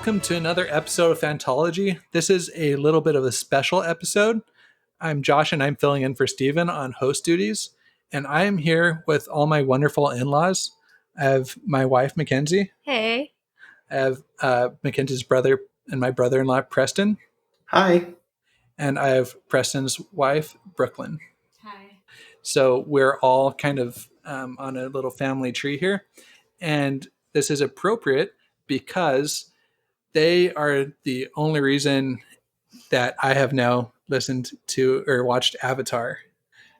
welcome to another episode of Fantology. This is a little bit of a special episode. I'm Josh and I'm filling in for Steven on host duties. And I am here with all my wonderful in-laws. I have my wife, Mackenzie. Hey. I have Mackenzie's brother and my brother-in-law, Preston. Hi. And I have Preston's wife, Brooklyn. Hi. So we're all kind of on a little family tree here. And this is appropriate because they are the only reason that I have now listened to or watched Avatar.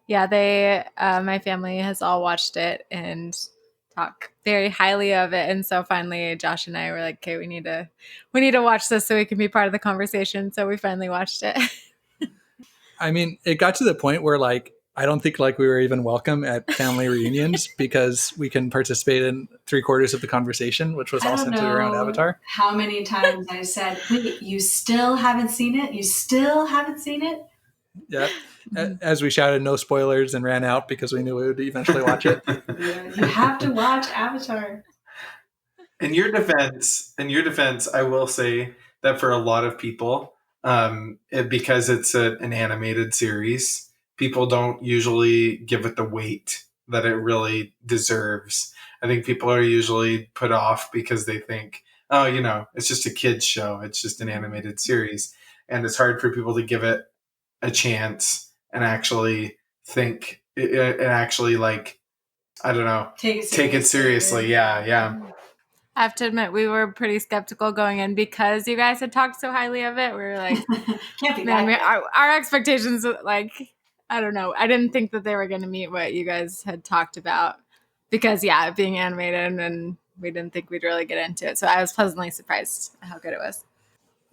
Yeah, my family has all watched it and talk very highly of it. And so finally Josh and I were like, okay, we need to watch this so we can be part of the conversation. So we finally watched it. I mean, it got to the point where I don't think we were even welcome at family reunions because we can participate in 3/4 of the conversation, which was all centered around Avatar. How many times I said, wait, you still haven't seen it? You still haven't seen it? Yeah. As we shouted no spoilers and ran out because we knew we would eventually watch it. You have to watch Avatar. In your defense, I will say that for a lot of people, because it's an animated series, people don't usually give it the weight that it really deserves. I think people are usually put off because they think, oh, it's just a kid's show. It's just an animated series. And it's hard for people to give it a chance and actually think and actually I don't know, take it seriously. Yeah. I have to admit, we were pretty skeptical going in because you guys had talked so highly of it. We were like, can't be man, our expectations, I don't know. I didn't think that they were going to meet what you guys had talked about because, yeah, being animated, and we didn't think we'd really get into it. So I was pleasantly surprised how good it was.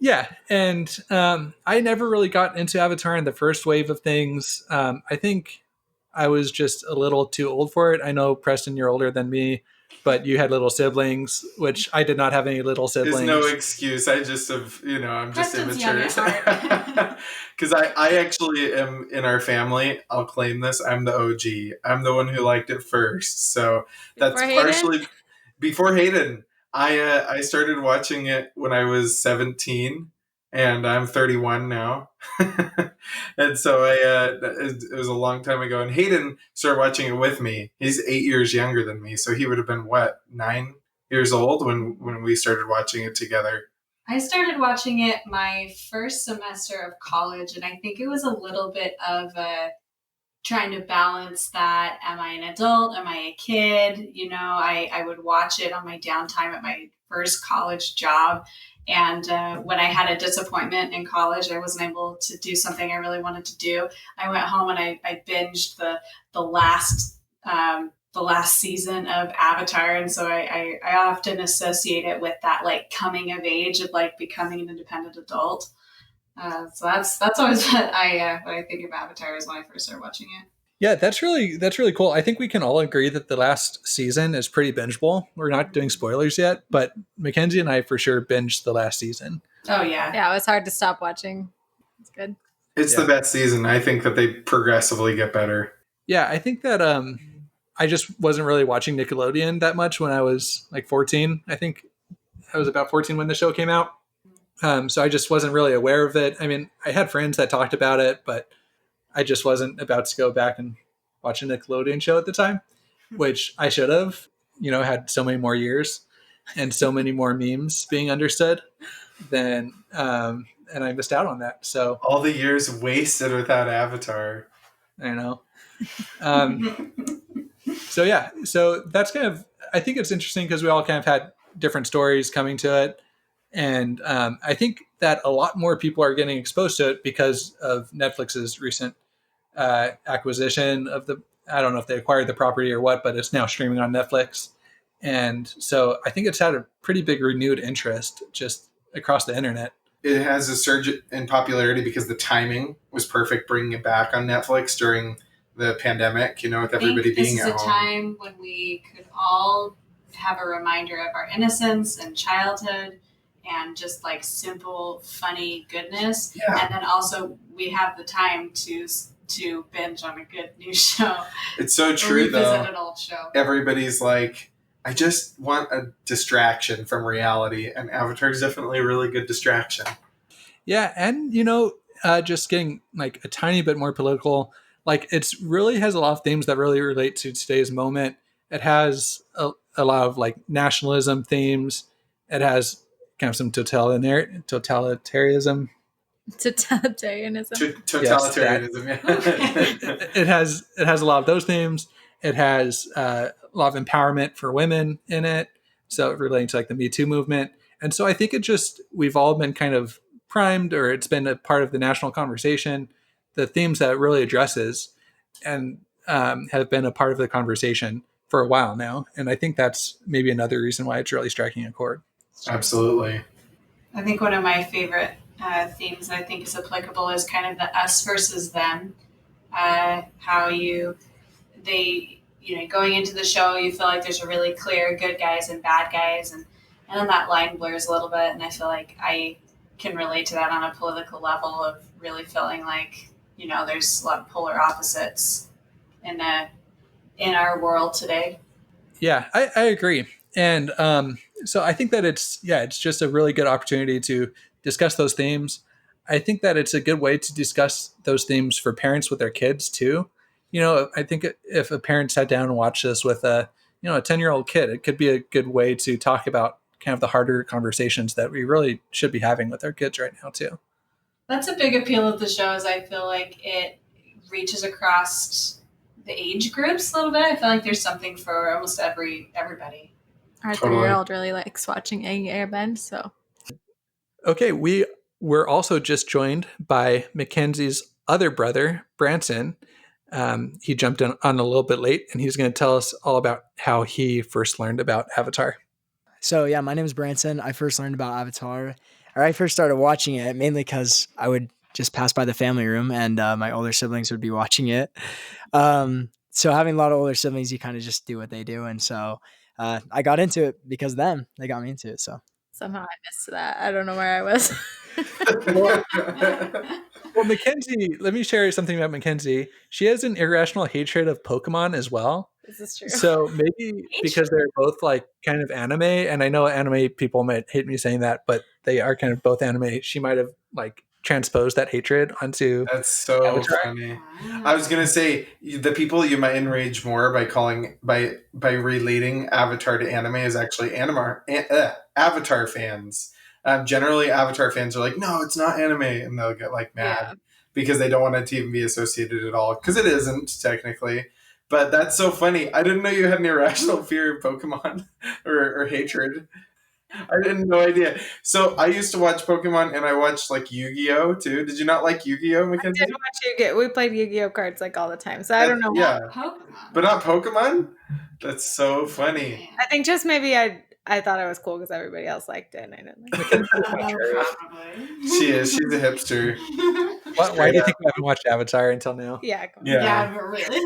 Yeah, and I never really got into Avatar in the first wave of things. I think I was just a little too old for it. I know, Preston, you're older than me, but you had little siblings, which I did not have any little siblings. There's no excuse. I just have, I'm Preston's just immature. Because I actually am in our family. I'll claim this. I'm the OG. I'm the one who liked it first. So that's partially before Hayden. I started watching it when I was 17, and I'm 31 now. And so it was a long time ago. And Hayden started watching it with me. He's 8 years younger than me, so he would have been 9 years old when we started watching it together. I started watching it my first semester of college, and I think it was a little bit of trying to balance that. Am I an adult? Am I a kid? I would watch it on my downtime at my first college job. And when I had a disappointment in college, I wasn't able to do something I really wanted to do. I went home and I binged the last season of Avatar. And so I often associate it with that coming of age of becoming an independent adult. So that's always what I think of Avatar is when I first started watching it. Yeah, that's really cool. I think we can all agree that the last season is pretty bingeable. We're not doing spoilers yet, but Mackenzie and I for sure binged the last season. Oh yeah. Yeah, it was hard to stop watching. It's good. It's the best season. I think that they progressively get better. Yeah, I think that I just wasn't really watching Nickelodeon that much when I was 14. I think I was about 14 when the show came out. So I just wasn't really aware of it. I mean, I had friends that talked about it, but I just wasn't about to go back and watch a Nickelodeon show at the time, which I should have, had so many more years and so many more memes being understood and I missed out on that. So all the years wasted without Avatar. I know. So that's I think it's interesting because we all kind of had different stories coming to it. And I think that a lot more people are getting exposed to it because of Netflix's recent acquisition of I don't know if they acquired the property or what, but it's now streaming on Netflix. And so I think it's had a pretty big renewed interest just across the internet. It has a surge in popularity because the timing was perfect bringing it back on Netflix during the pandemic, with everybody being at home. This is a time when we could all have a reminder of our innocence and childhood and just simple, funny goodness. Yeah. And then also we have the time to binge on a good new show. It's so true, though. Revisit an old show. Everybody's I just want a distraction from reality, and Avatar is definitely a really good distraction. Yeah, and just getting like a tiny bit more political. Like it's really has a lot of themes that really relate to today's moment. It has a lot of like nationalism themes. It has kind of some totalitarianism. Totalitarianism. Yes, that. Totalitarianism. Yeah. It has a lot of those themes. It has a lot of empowerment for women in it. So relating to like the Me Too movement, and so I think we've all been kind of primed, or it's been a part of the national conversation. The themes that it really addresses, and have been a part of the conversation for a while now, and I think that's maybe another reason why it's really striking a chord. Absolutely. I think one of my favorite themes I think is applicable is kind of the us versus them. How going into the show, you feel like there's a really clear good guys and bad guys, and then that line blurs a little bit, and I feel like I can relate to that on a political level of really feeling like, there's a lot of polar opposites in our world today. Yeah, I agree. And so I think that it's just a really good opportunity to discuss those themes. I think that it's a good way to discuss those themes for parents with their kids too. I think if a parent sat down and watched this with a 10-year-old kid, it could be a good way to talk about kind of the harder conversations that we really should be having with our kids right now too. That's a big appeal of the show, is I feel like it reaches across the age groups a little bit. I feel like there's something for almost everybody. Our Totally. 3-year-old really likes watching Airbend, so. Okay, we were also just joined by Mackenzie's other brother, Branson. He jumped on a little bit late, and he's going to tell us all about how he first learned about Avatar. So yeah, my name is Branson. I first learned about Avatar, or I first started watching it mainly because I would just pass by the family room and my older siblings would be watching it. So having a lot of older siblings, you kind of just do what they do. And so I got into it because of them. They got me into it. So Somehow I missed that. I don't know where I was. Well, Mackenzie, let me share something about Mackenzie. She has an irrational hatred of Pokemon as well. This is true. So maybe because they're both like kind of anime, and I know anime people might hate me saying that, but they are kind of both anime. She might have like transposed that hatred onto. That's so Avatar. funny. I was gonna say the people you might enrage more by relating Avatar to anime is actually Avatar fans. Generally, Avatar fans are like, "No, it's not anime," and they'll get like mad because they don't want it to even be associated at all, because it isn't technically. But that's so funny. I didn't know you had an irrational fear of Pokemon or hatred. I had no idea. So I used to watch Pokemon, and I watched like Yu-Gi-Oh too. Did you not like Yu-Gi-Oh, Mackenzie? I did watch Yu-Gi-Oh. We played Yu-Gi-Oh cards like all the time, so I don't know. Yeah, Pokemon. but not Pokemon. That's so funny. I think just maybe I thought it was cool because everybody else liked it, and I didn't like it. Probably. She is. She's a hipster. Why do you think we haven't watched Avatar until now? Yeah, come on. Yeah. But really.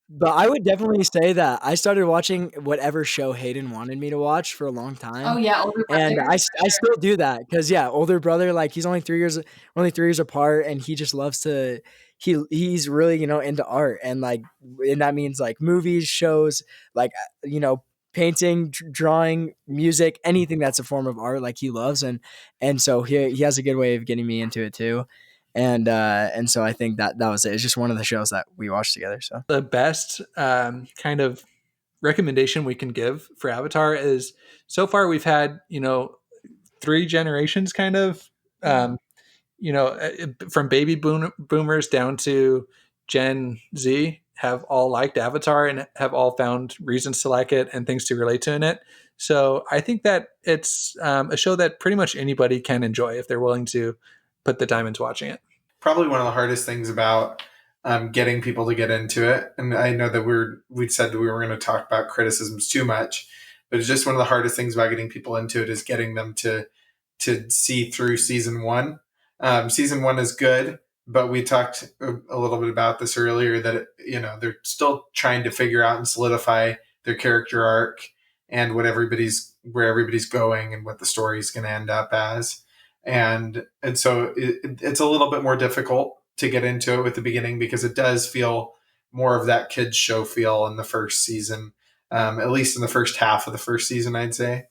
but I would definitely say that I started watching whatever show Hayden wanted me to watch for a long time. Oh yeah, older And brother. I still do that because older brother, like he's only 3 years apart, and he just loves to he's really into art, and that means like movies, shows, like painting, drawing, music, anything that's a form of art, like he loves, and so he has a good way of getting me into it too. And so I think that was it. It's just one of the shows that we watched together. So The best kind of recommendation we can give for Avatar is, so far we've had 3 generations kind of from baby boomers down to Gen Z have all liked Avatar and have all found reasons to like it and things to relate to in it. So I think that it's a show that pretty much anybody can enjoy if they're willing to put the time into watching it. Probably one of the hardest things about getting people to get into it, and I know that we said that we were going to talk about criticisms too much, but it's just one of the hardest things about getting people into it is getting them to see through season 1. Season 1 is good, but we talked a little bit about this earlier, that they're still trying to figure out and solidify their character arc and where everybody's going and what the story is going to end up as. And so it's a little bit more difficult to get into it with the beginning, because it does feel more of that kids show feel in the first season. at least in the first half of the first season, I'd say.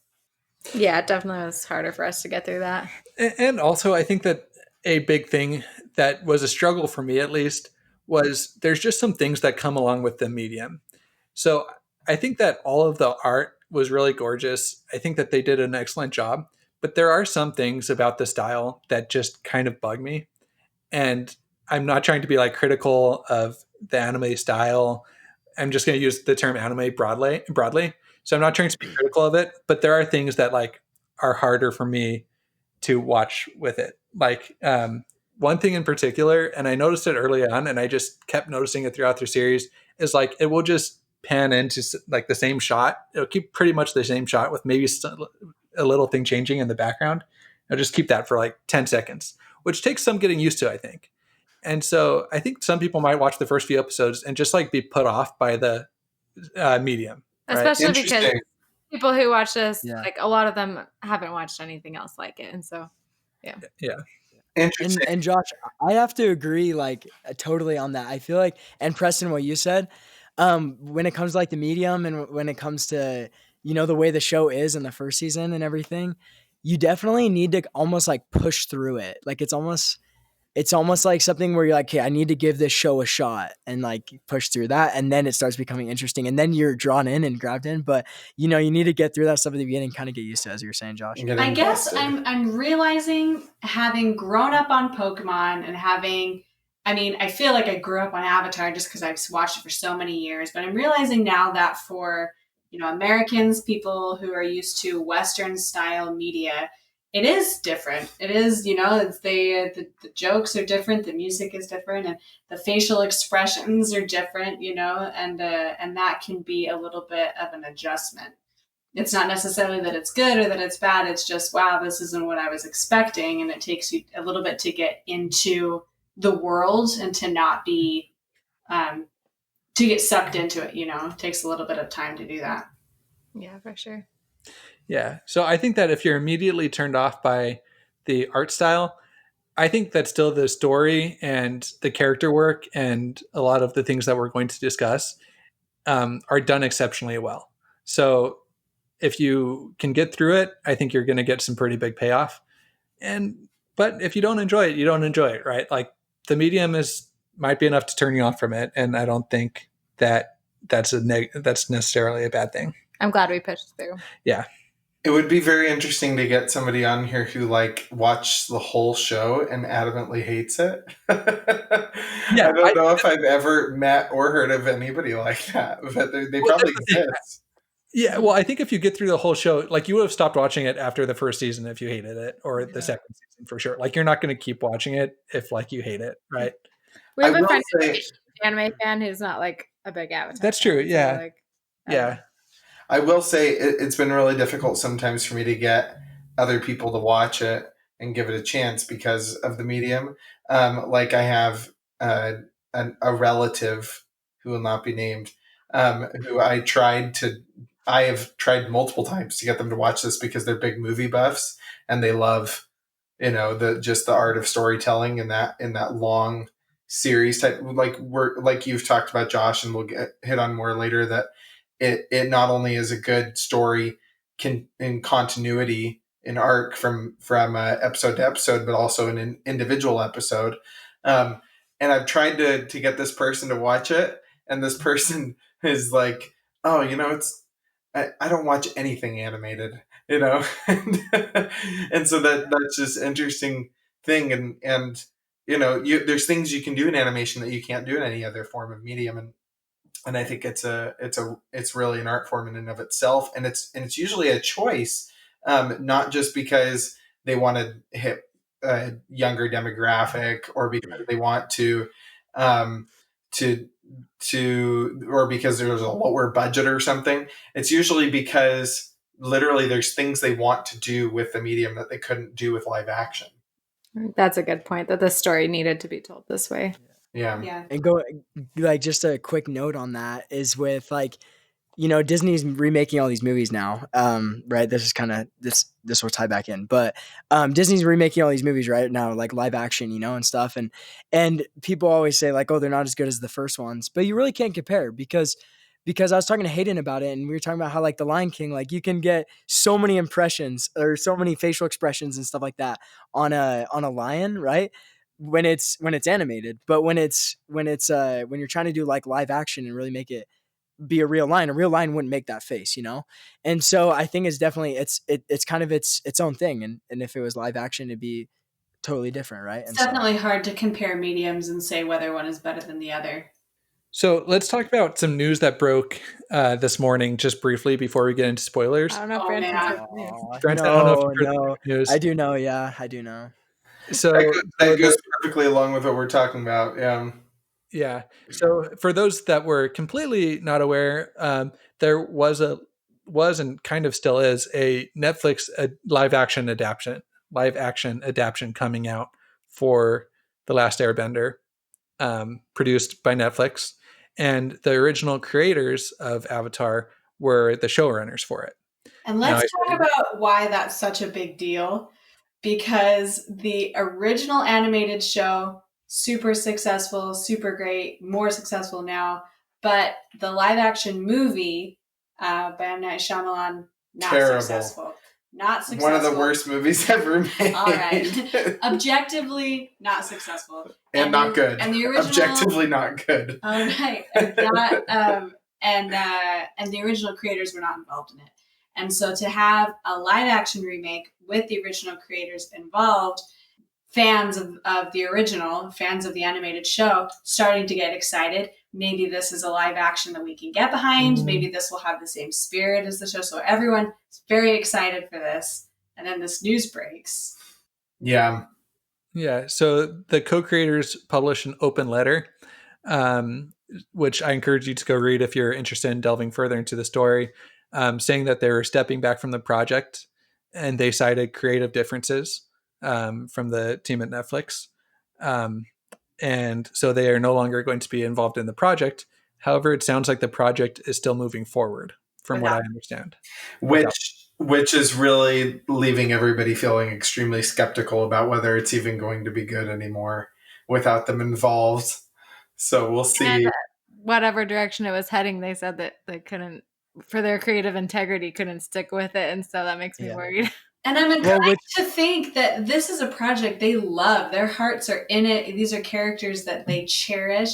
Yeah, it definitely was harder for us to get through that. And also, I think that a big thing that was a struggle for me, at least, was there's just some things that come along with the medium. So I think that all of the art was really gorgeous. I think that they did an excellent job, but there are some things about the style that just kind of bug me. And I'm not trying to be like critical of the anime style. I'm just going to use the term anime broadly. So I'm not trying to be critical of it, but there are things that like are harder for me to watch with it. Like one thing in particular, and I noticed it early on, and I just kept noticing it throughout the series, is like it will just pan into like the same shot. It'll keep pretty much the same shot with maybe a little thing changing in the background. It'll just keep that for like 10 seconds, which takes some getting used to, I think. And so I think some people might watch the first few episodes and just like be put off by the medium. Especially right? because people who watch this, Yeah. like a lot of them haven't watched anything else like it. And so, Yeah. Interesting. And Josh, I have to agree like totally on that. I feel like, and Preston, what you said, when it comes to like the medium and when it comes to, you know, the way the show is in the first season and everything, you definitely need to almost like push through it. Like it's almost like something where you're like, okay, I need to give this show a shot and like push through that. And then it starts becoming interesting and then you're drawn in and grabbed in. But you know, you need to get through that stuff at the beginning, kind of get used to it, as you were saying, Josh. I guess I'm realizing, having grown up on Pokemon and having, I mean, I feel like I grew up on Avatar just because I've watched it for so many years, but I'm realizing now that for, you know, Americans, people who are used to Western style media, it is different. It is, you know, it's the jokes are different, the music is different, and the facial expressions are different, you know, and that can be a little bit of an adjustment. It's not necessarily that it's good or that it's bad. It's just, wow, this isn't what I was expecting. And it takes you a little bit to get into the world and to not be, to get sucked into it, you know, it takes a little bit of time to do that. yeah, for sure. Yeah. So I think that if you're immediately turned off by the art style, I think that still the story and the character work and a lot of the things that we're going to discuss are done exceptionally well. So if you can get through it, I think you're going to get some pretty big payoff. But if you don't enjoy it, you don't enjoy it, right? Like the medium might be enough to turn you off from it, and I don't think that that's necessarily a bad thing. I'm glad we pushed through. Yeah. It would be very interesting to get somebody on here who like watched the whole show and adamantly hates it. Yeah, I don't know if I've ever met or heard of anybody like that, but they probably exist. Yeah, well, I think if you get through the whole show, like you would have stopped watching it after the first season if you hated it, or the second season for sure. Like you're not going to keep watching it if like you hate it, right? We have I a will friend who's say- an anime fan who's not like a big Avatar. That's true. fan, so, Yeah. like, Yeah. I will say it's been really difficult sometimes for me to get other people to watch it and give it a chance because of the medium. Like I have a relative who will not be named, who I have tried multiple times to get them to watch this because they're big movie buffs and they love, you know, the art of storytelling in that long series type, like you've talked about, Josh, and we'll hit on more later, that it not only is a good story in continuity in arc from episode to episode, but also in an individual episode. And I've tried to get this person to watch it, and this person is like, oh, you know, I don't watch anything animated, you know, and so that's just interesting thing, and you know, there's things you can do in animation that you can't do in any other form of medium, and I think it's really an art form in and of itself, and it's usually a choice, not just because they want to hit a younger demographic or because they want to or because there's a lower budget or something. It's usually because literally there's things they want to do with the medium that they couldn't do with live action. That's a good point, that the story needed to be told this way. Yeah. And go like just a quick note on that is with like, you know, Disney's remaking all these movies now. Right. This is kind of this will tie back in, but Disney's remaking all these movies right now, like live action, you know, and stuff. And people always say like, oh, they're not as good as the first ones, but you really can't compare because because I was talking to Hayden about it, and we were talking about how like the Lion King, like you can get so many impressions or so many facial expressions and stuff like that on a lion, right? When it's animated, but when you're trying to do like live action and really make it be a real lion wouldn't make that face, you know? And so I think it's definitely it's kind of its own thing, and if it was live action, it'd be totally different, right? It's definitely hard to compare mediums and say whether one is better than the other. So let's talk about some news that broke this morning, just briefly before we get into spoilers. I don't know if Brandon's heard the news. Brandon, I don't know if you've heard the news. I do know. Yeah, I do know. So that goes perfectly along with what we're talking about. Yeah. So for those that were completely not aware, there was and kind of still is a Netflix live action adaptation coming out for The Last Airbender, produced by Netflix, and the original creators of Avatar were the showrunners for it. And let's talk about why that's such a big deal, because the original animated show, super successful, super great, more successful now, but the live action movie by M. Night Shyamalan, not Terrible. successful. Not successful. One of the worst movies ever made. All right. Objectively not successful. And not good. And the original, objectively not good. All right. And the original creators were not involved in it. And so to have a live action remake with the original creators involved, fans of the original, fans of the animated show, starting to get excited. Maybe this is a live action that we can get behind. Mm-hmm. Maybe this will have the same spirit as the show. So everyone is very excited for this. And then this news breaks. Yeah. Yeah. So the co-creators published an open letter, which I encourage you to go read if you're interested in delving further into the story, saying that they were stepping back from the project, and they cited creative differences from the team at Netflix. And so they are no longer going to be involved in the project. However, it sounds like the project is still moving forward, from what I understand. Which is really leaving everybody feeling extremely skeptical about whether it's even going to be good anymore without them involved. So we'll see. And whatever direction it was heading, they said that they couldn't, for their creative integrity, couldn't stick with it. And so that makes me worried. And I'm inclined to think that this is a project they love. Their hearts are in it. These are characters that they cherish.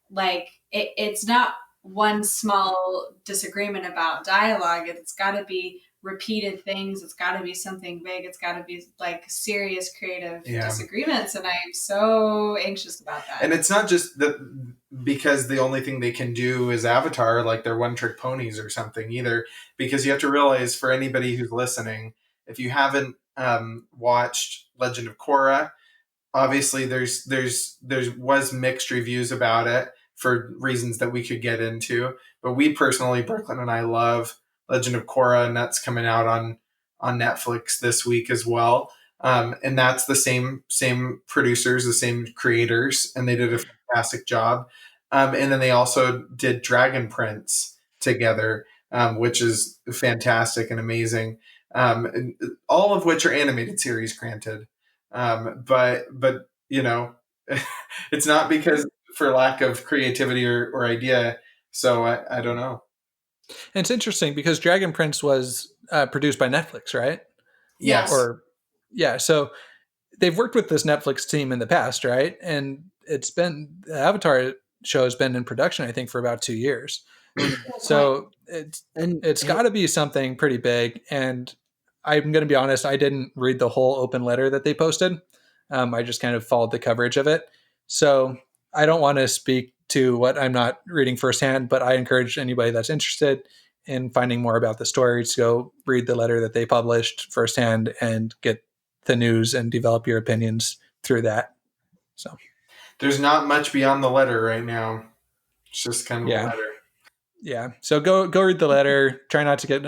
Like, it's not one small disagreement about dialogue. It's got to be repeated things. It's got to be something big. It's got to be like serious creative disagreements. And I'm so anxious about that. And it's not just that because the only thing they can do is Avatar, like they're one-trick ponies or something either. Because you have to realize, for anybody who's listening, if you haven't watched Legend of Korra, obviously there's was mixed reviews about it for reasons that we could get into. But we personally, Brooklyn and I, love Legend of Korra, and that's coming out on Netflix this week as well. And that's the same producers, the same creators, and they did a fantastic job. And then they also did Dragon Prince together, which is fantastic and amazing. All of which are animated series, granted. But you know, it's not because for lack of creativity or idea. So I don't know. And it's interesting because Dragon Prince was produced by Netflix, right? Yes. So they've worked with this Netflix team in the past, right? And the Avatar show has been in production, I think, for about 2 years. So it's got to be something pretty big. And I'm going to be honest, I didn't read the whole open letter that they posted. I just kind of followed the coverage of it. So I don't want to speak to what I'm not reading firsthand, but I encourage anybody that's interested in finding more about the story to go read the letter that they published firsthand and get the news and develop your opinions through that. So there's not much beyond the letter right now. It's just kind of a letter. Yeah. So go read the letter. Try not to get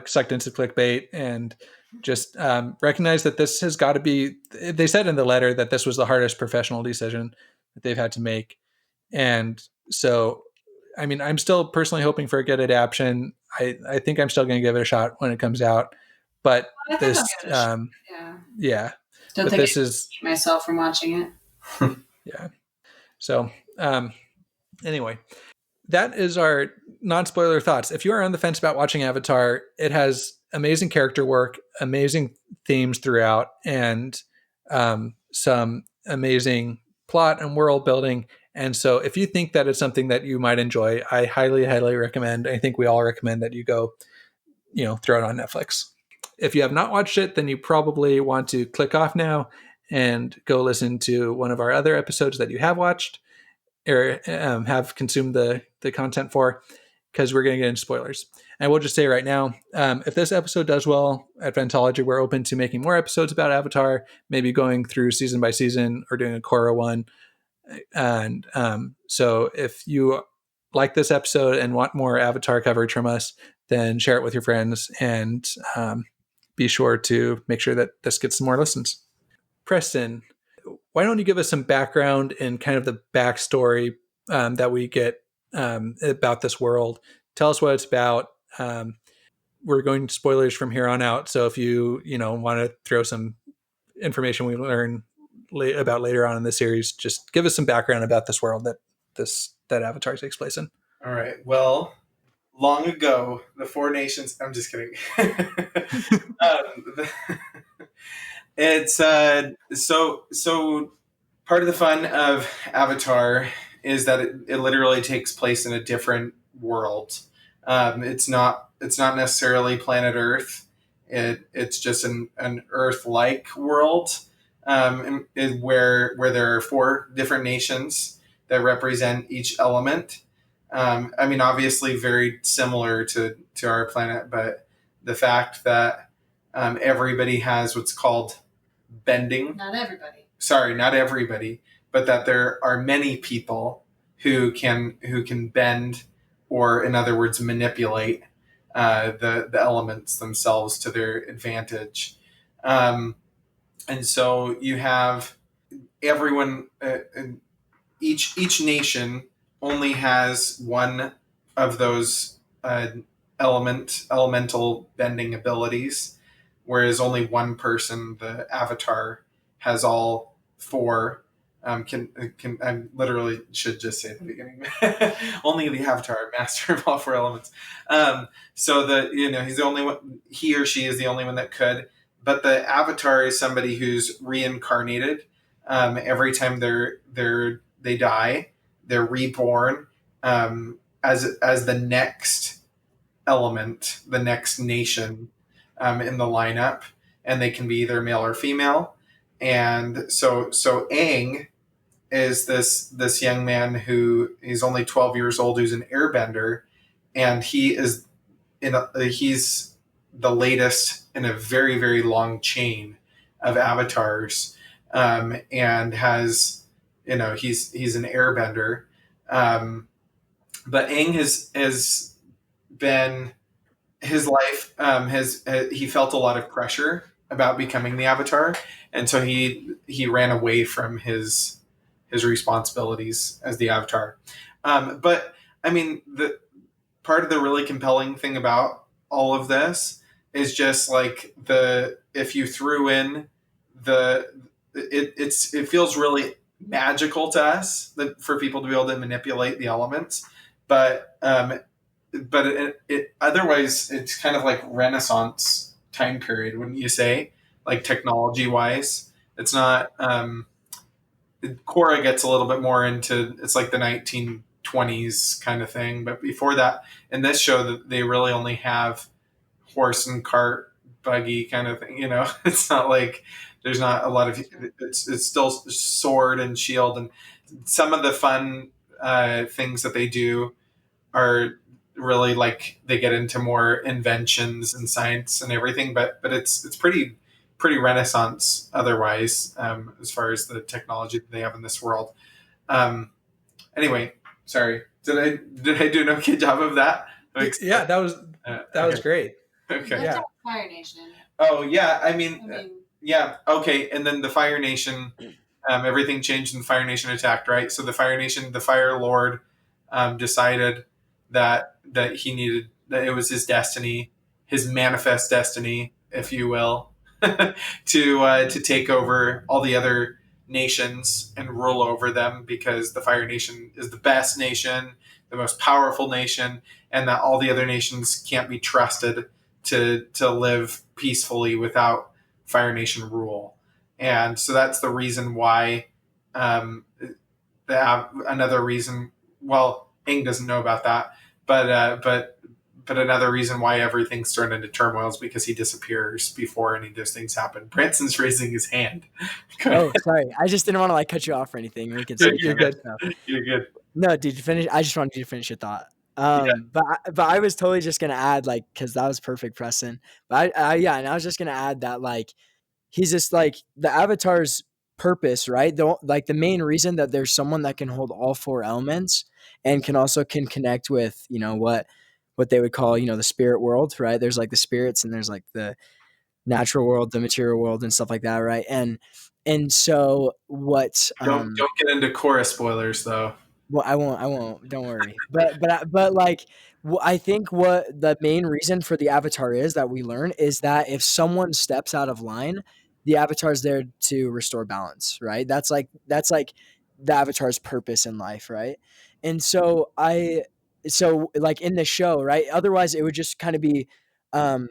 sucked into clickbait, and just recognize that this has got to be. They said in the letter that this was the hardest professional decision that they've had to make, and so, I mean, I'm still personally hoping for a good adaptation. I think I'm still going to give it a shot when it comes out, but this, Don't but think this is keep myself from watching it. Yeah. So anyway. that is our non-spoiler thoughts. If you are on the fence about watching Avatar, it has amazing character work, amazing themes throughout, and some amazing plot and world building. And so if you think that it's something that you might enjoy, I highly, highly recommend. I think we all recommend that you go, throw it on Netflix. If you have not watched it, then you probably want to click off now and go listen to one of our other episodes that you have watched or have consumed the content for, because we're going to get into spoilers. And we'll just say right now, if this episode does well at Ventology, we're open to making more episodes about Avatar, maybe going through season by season or doing a Korra one. And so if you like this episode and want more Avatar coverage from us, then share it with your friends and be sure to make sure that this gets some more listens. Preston, why don't you give us some background and kind of the backstory that we get about this world? Tell us what it's about. We're going to spoilers from here on out. So if you want to throw some information we learn about later on in the series, just give us some background about this world that Avatar takes place in. All right. Well, long ago, the Four Nations. I'm just kidding. It's so part of the fun of Avatar is that it literally takes place in a different world. It's not necessarily planet Earth. It's just an Earth-like world, where there are 4 different nations that represent each element. I mean, obviously, very similar to our planet, but the fact that everybody has what's called bending. Not everybody. Sorry, not everybody, but that there are many people who can bend, or in other words, manipulate the elements themselves to their advantage. And so you have everyone. Each nation only has one of those elemental bending abilities, whereas only one person, the Avatar, has all 4. I literally should just say at the beginning. Only the Avatar, master of all 4 elements. So he's the only one. He or she is the only one that could. But the Avatar is somebody who's reincarnated. Every time they die, they're reborn as the next element, the next nation in the lineup, and they can be either male or female. And so Aang is this young man who he's only 12 years old, who's an airbender, and he's the latest in a very, very long chain of avatars, and has he's an airbender, but Aang has been his life he felt a lot of pressure about becoming the Avatar, and so he ran away from his responsibilities as the Avatar. But I mean, the part of the really compelling thing about all of this is just like if you threw in it feels really magical to us for people to be able to manipulate the elements, but otherwise it's kind of like Renaissance time period, wouldn't you say? Like technology wise, it's not. Korra gets a little bit more into it's like the 1920s kind of thing, but before that, in this show, that they really only have horse and cart, buggy kind of thing. It's not like there's not a lot of. It's still sword and shield, and some of the fun things that they do are really like they get into more inventions and science and everything, but it's pretty Renaissance otherwise, as far as the technology that they have in this world. Anyway, sorry, did I do an okay job of that? Yeah, that was great. Okay. Yeah. Fire Nation. Oh yeah, I mean yeah, okay, and then the Fire Nation, everything changed and the Fire Nation attacked, right? So the Fire Nation, the Fire Lord, decided that he needed, that it was his destiny, his manifest destiny, if you will, to take over all the other nations and rule over them, because the Fire Nation is the best nation. the most powerful nation, and that all the other nations can't be trusted to live peacefully without Fire Nation rule. And so that's the reason why, another reason, well, Aang doesn't know about that, but another reason why everything's turned into turmoil is because he disappears before any of those things happen. Branson's raising his hand. Oh, sorry. I just didn't want to like cut you off or anything. We can You're good. You're good. No, did you finish? I just wanted you to finish your thought. But I was totally just gonna add like because that was perfect, Preston. But yeah, and I was just gonna add that like he's just like the Avatar's purpose, right? Like the main reason that there's someone that can hold all four elements and can connect with what they would call the spirit world, right? There's like the spirits and there's like the natural world, the material world, and stuff like that, right? And so what? Don't get into Korra spoilers though. Well, I won't. Don't worry. But like, I think what the main reason for the Avatar is that we learn is that if someone steps out of line, the Avatar is there to restore balance, right? That's like the Avatar's purpose in life, right? And so like in the show, right? Otherwise, it would just kind of be, um,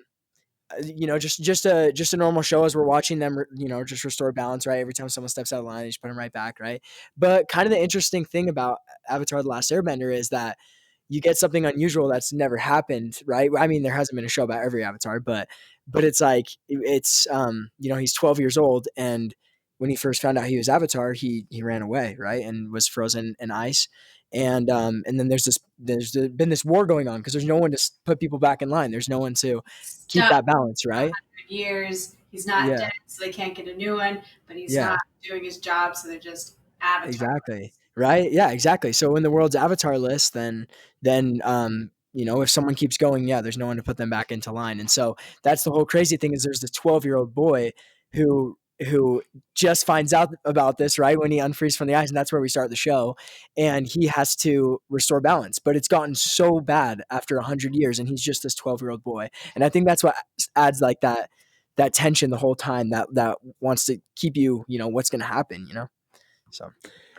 just a normal show as we're watching them, just restore balance, right? Every time someone steps out of line, they just put them right back, right? But kind of the interesting thing about Avatar: The Last Airbender is that you get something unusual that's never happened, right? I mean, there hasn't been a show about every Avatar, but it's like he's 12 years old, and when he first found out he was Avatar, he ran away, right, and was frozen in ice. And then there's been this war going on because there's no one to put people back in line. There's no one to keep that balance, right? 100 years. He's not dead, so they can't get a new one, but he's not doing his job, so they're just Avatar. Exactly. Right? Yeah, exactly. So when the world's Avatar list, then if someone keeps going, there's no one to put them back into line. And so that's the whole crazy thing is there's this 12-year-old boy who just finds out about this, right, when he unfreezes from the ice, and that's where we start the show, and he has to restore balance. But it's gotten so bad after 100 years, and he's just this 12-year-old boy. And I think that's what adds like that tension the whole time that wants to keep you, what's going to happen, So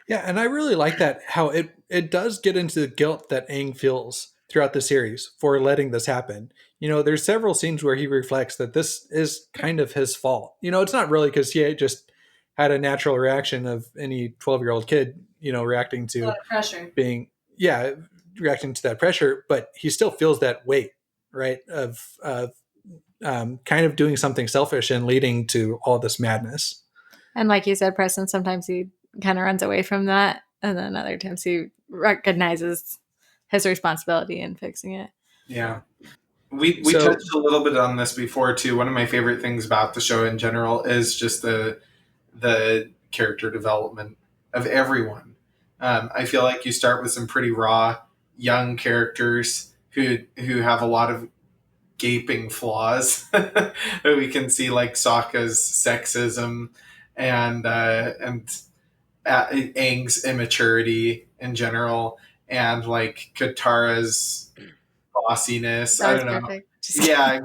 yeah, and I really like that how it does get into the guilt that Aang feels throughout the series for letting this happen. There's several scenes where he reflects that this is kind of his fault. It's not really because he just had a natural reaction of any 12-year-old kid, reacting to pressure, reacting to that pressure, but he still feels that weight, right, of kind of doing something selfish and leading to all this madness. And like you said, Preston, sometimes he kind of runs away from that, and then other times he recognizes his responsibility in fixing it. Yeah. We touched a little bit on this before too. One of my favorite things about the show in general is just the character development of everyone. I feel like you start with some pretty raw young characters who have a lot of gaping flaws. We can see like Sokka's sexism and Aang's immaturity in general, and like Katara's bossiness. I don't know. Perfect. Yeah,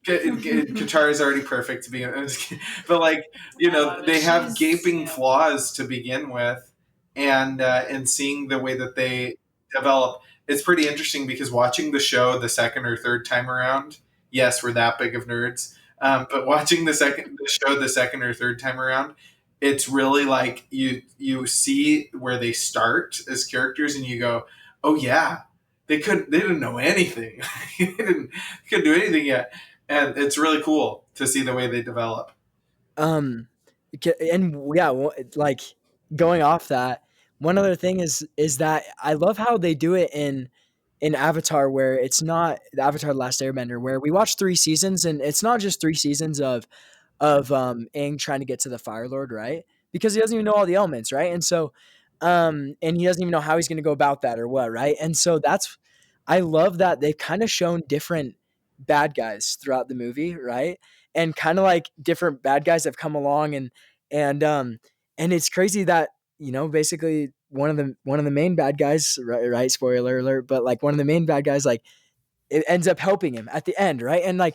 Katara's already perfect to be honest. But like, they have gaping flaws to begin with, and seeing the way that they develop, it's pretty interesting because watching the show the second or third time around, yes, we're that big of nerds. But watching the show the second or third time around, it's really like you see where they start as characters, and you go, oh yeah, they didn't know anything. they couldn't do anything yet, and it's really cool to see the way they develop. And like going off that, one other thing is that I love how they do it in Avatar, where it's not the Avatar: The Last Airbender, where we watch 3 seasons, and it's not just 3 seasons of Aang trying to get to the Fire Lord, right? Because he doesn't even know all the elements, right? And so and he doesn't even know how he's going to go about that or what, right? And so I love that they've kind of shown different bad guys throughout the movie, right? And kind of like different bad guys have come along, and it's crazy that basically one of the main bad guys, right? Spoiler alert, but like one of the main bad guys, like it ends up helping him at the end, right? And I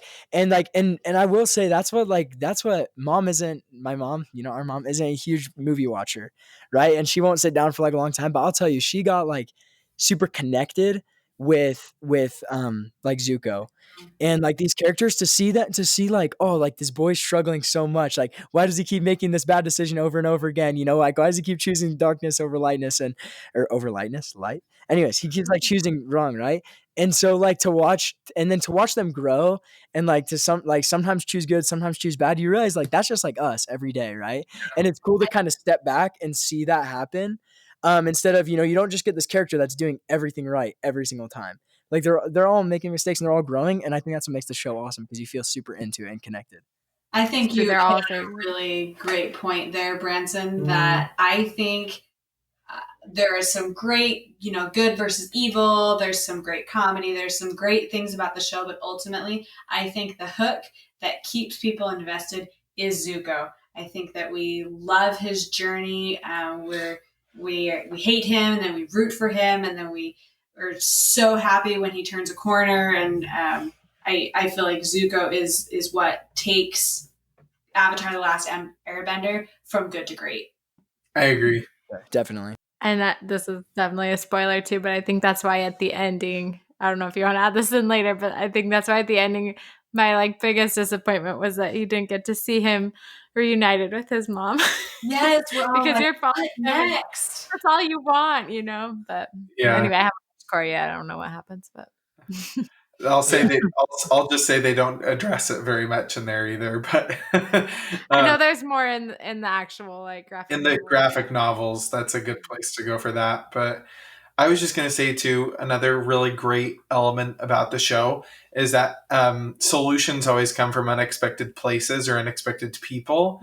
will say that's what my mom, our mom isn't a huge movie watcher, right? And she won't sit down for like a long time, but I'll tell you, she got like super connected with like Zuko. And like these characters, to see like, oh, like this boy's struggling so much. Like, why does he keep making this bad decision over and over again? You know, like, why does he keep choosing darkness over lightness or over light? Anyways, he keeps like choosing wrong, right? And so like to watch them grow and like sometimes choose good, sometimes choose bad, you realize like that's just like us every day, right? And it's cool to kind of step back and see that happen. Instead of, you don't just get this character that's doing everything right every single time. Like they're all making mistakes and they're all growing, and I think that's what makes the show awesome because you feel super into it and connected. I think So you they're hit all a really great point there, Branson, Mhm. that I think there is some great, good versus evil. There's some great comedy. There's some great things about the show, but ultimately, I think the hook that keeps people invested is Zuko. I think that we love his journey. We hate him, and then we root for him, and then we are so happy when he turns a corner. And I feel like Zuko is what takes Avatar: The Last Airbender from good to great. I agree. Definitely. And this is definitely a spoiler too, but I think that's why at the ending, I don't know if you want to add this in later, but I think that's why at the ending, my like biggest disappointment was that you didn't get to see him reunited with his mom. Yes, we're all because like, you're what next? that's all you want, But Yeah. anyway, I haven't watched Korra yet. I don't know what happens, but I'll just say they don't address it very much in there either, but I know there's more in the actual like graphic in the novel. graphic novels, that's a good place to go for that. But I was just going to say too, another really great element about the show is that solutions always come from unexpected places or unexpected people.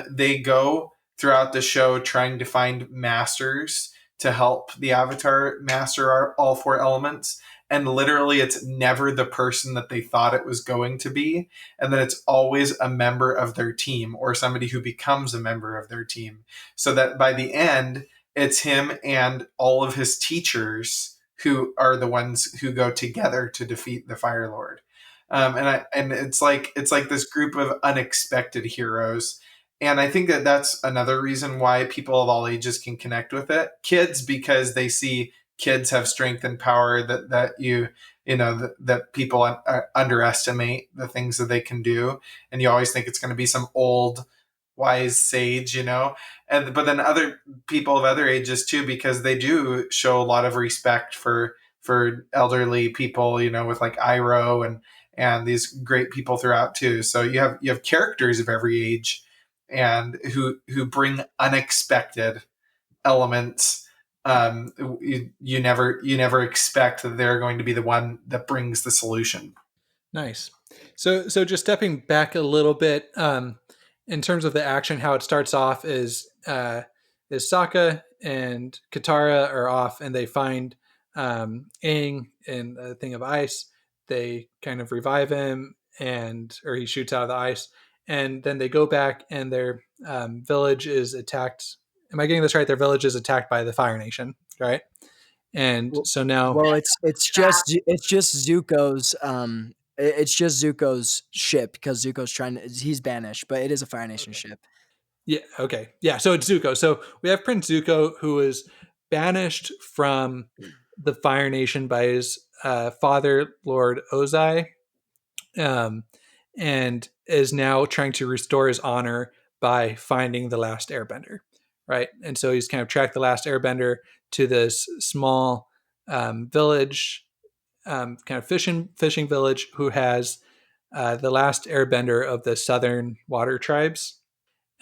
They go throughout the show trying to find masters to help the Avatar master all four elements. And literally, it's never the person that they thought it was going to be. And then it's always a member of their team or somebody who becomes a member of their team. So that by the end, it's him and all of his teachers who are the ones who go together to defeat the Fire Lord. And it's like this group of unexpected heroes. And I think that that's another reason why people of all ages can connect with it. Kids, because they see kids have strength and power that people underestimate the things that they can do. And you always think it's going to be some old wise sage, but then other people of other ages too, because they do show a lot of respect for elderly people, with like Iroh and these great people throughout too. So you have characters of every age and who bring unexpected elements. You never expect that they're going to be the one that brings the solution. Nice. So just stepping back a little bit, in terms of the action, how it starts off is Sokka and Katara are off, and they find Aang in a thing of ice. They kind of revive him, or he shoots out of the ice, and then they go back, and their village is attacked. Am I getting this right? Their village is attacked by the Fire Nation, right? And so now, Well, it's just Zuko's ship because he's banished, but it is a Fire Nation ship. yeah, okay, yeah. So it's Zuko. So we have Prince Zuko, who is banished from the Fire Nation by his father, Lord Ozai, um, and is now trying to restore his honor by finding the Last Airbender, right? And so he's kind of tracked the Last Airbender to this small village, kind of fishing village, who has the Last Airbender of the Southern Water Tribes,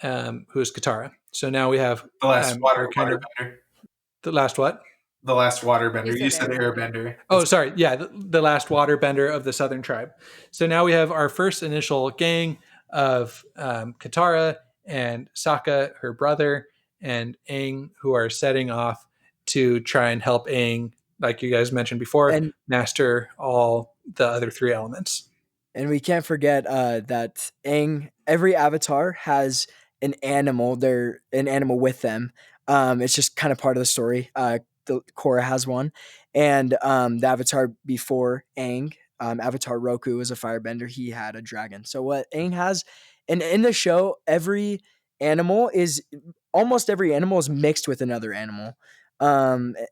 who is Katara. So now we have The last waterbender. The last what? The last waterbender. You said airbender. Oh, sorry. Yeah, the last waterbender of the Southern Tribe. So now we have our first initial gang of Katara and Sokka, her brother, and Aang, who are setting off to try and help Aang, like you guys mentioned before, And master all the other three elements. And we can't forget that every avatar has an animal. They're an animal with them. It's just kind of part of the story. The Korra has one, and the avatar before Aang, Avatar Roku, was a firebender. He had a dragon. So what Aang has, and in the show, almost every animal is mixed with another animal.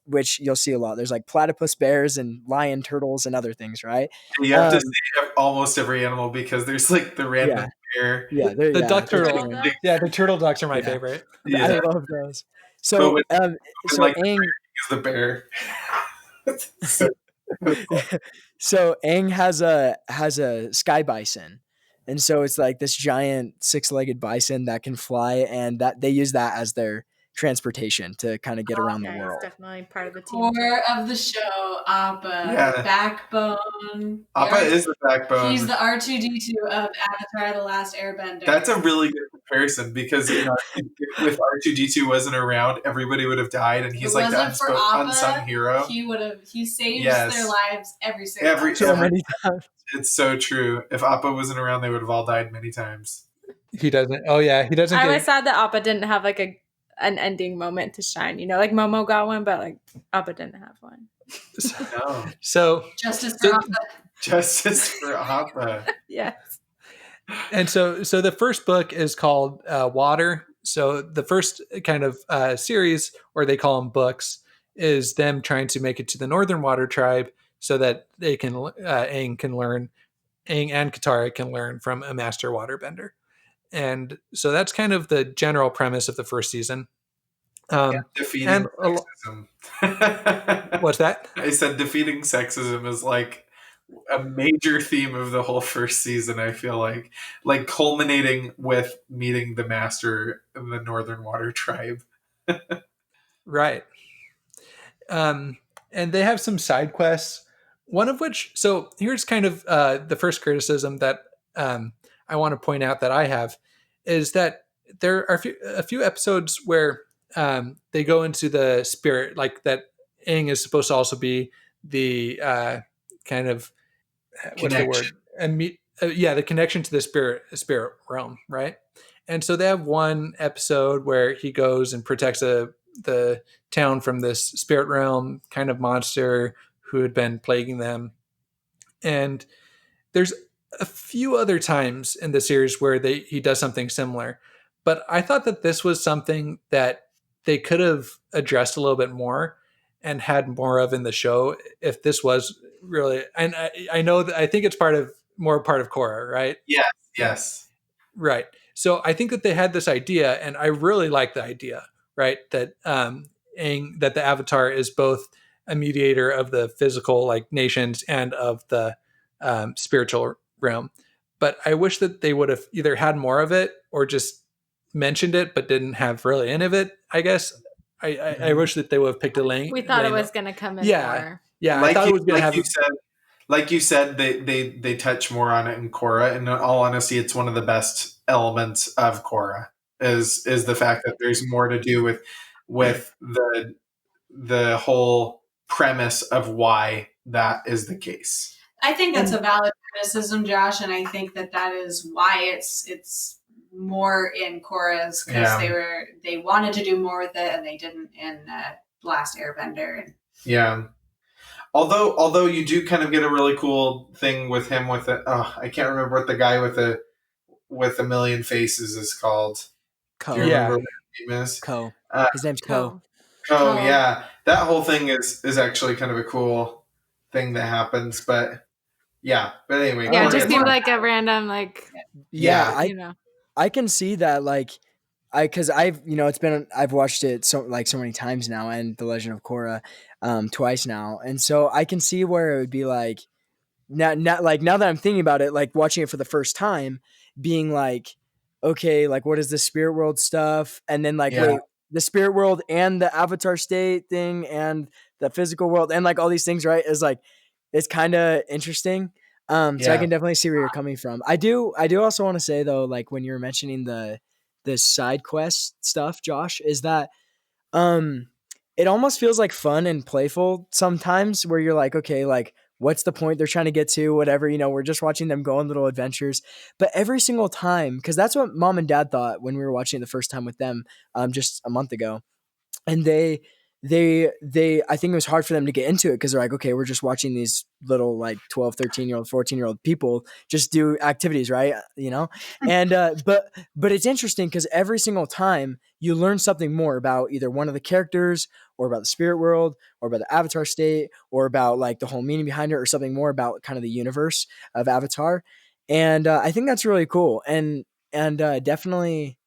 which you'll see a lot. There's like platypus bears and lion turtles and other things, right? You have to see almost every animal because there's like the random bear. Yeah, the duck turtle. Turtle duck? Yeah, the turtle ducks are my Yeah. favorite. Yeah. I love those. So, so like Aang, is the bear. So cool. so Aang has a sky bison, and so it's like this giant 6-legged bison that can fly, and that they use that as their transportation to kind of get around the Yeah, he's world. definitely part of the team. Core of the show, Appa, Yeah. backbone. Appa is the backbone. He's the R2D2 of Avatar: The Last Airbender. That's a really good comparison because if R2D2 wasn't around, everybody would have died, and he's like the unsung hero. He saves their lives every single time. So many times. It's so true. If Appa wasn't around, they would have all died many times. He doesn't. Oh yeah, he doesn't. I was sad that Appa didn't have like an ending moment to shine. You know, like Momo got one, but like Appa didn't have one. No. So Justice for Appa. Justice for Appa. Yes. And so the first book is called Water. So the first kind of series, or they call them books, is them trying to make it to the Northern Water Tribe so that they can Aang and Katara can learn from a master waterbender. And so that's kind of the general premise of the first season. Defeating sexism. What's that? I said defeating sexism is like a major theme of the whole first season. I feel like culminating with meeting the master of the Northern Water Tribe. Right. And they have some side quests, one of which, so here's kind of the first criticism that I want to point out that I have, is that there are a few episodes where they go into the spirit, like that Aang is supposed to also be the kind of, what's the word? The connection to the spirit realm, right? And so they have one episode where he goes and protects the town from this spirit realm kind of monster who had been plaguing them. And there's a few other times in the series where he does something similar. But I thought that this was something that they could have addressed a little bit more and had more of in the show if this was really, and I know that I think it's more part of Korra, right? Yes. Right. So I think that they had this idea, and I really like the idea, right? That that the Avatar is both a mediator of the physical, like nations, and of the spiritual realm. But I wish that they would have either had more of it or just mentioned it, but didn't have really any of it. I guess I wish that they would have picked a lane. We thought it was going to come in more. Yeah, like I thought it was going to have. Like you said, they touch more on it in Korra. And in all honesty, it's one of the best elements of Korra is the fact that there's more to do with the whole premise of why that is the case. I think that's a valid criticism, Josh, and I think that is why it's more in Korra's, because they wanted to do more with it and they didn't in Last Airbender. Yeah. Although you do kind of get a really cool thing with him with it. I can't remember what the guy with a million faces is called. Ko. Do you remember what his name is? Ko. His name's Ko. Ko, yeah. That whole thing is actually kind of a cool thing that happens, but yeah. But anyway. Yeah, just seemed like a random I can see that, like, because I've watched it so many times now, and The Legend of Korra twice now, and so I can see where it would be like now that I'm thinking about it, like watching it for the first time, being like, okay, like what is the spirit world stuff, and then wait, the spirit world and the Avatar state thing and the physical world and like all these things, right? Is like it's kind of interesting. So I can definitely see where you're coming from. I do also want to say though, like when you're mentioning the side quest stuff, Josh, is that it almost feels like fun and playful sometimes where you're like, okay, like what's the point they're trying to get to, whatever, we're just watching them go on little adventures. But every single time, because that's what mom and dad thought when we were watching it the first time with them just a month ago, and they I think it was hard for them to get into it because they're like, okay, we're just watching these little like 12, 13-year-old, 14-year-old people just do activities, right? And but it's interesting because every single time you learn something more about either one of the characters or about the spirit world or about the Avatar state or about like the whole meaning behind it or something more about kind of the universe of Avatar. And I think that's really cool. And definitely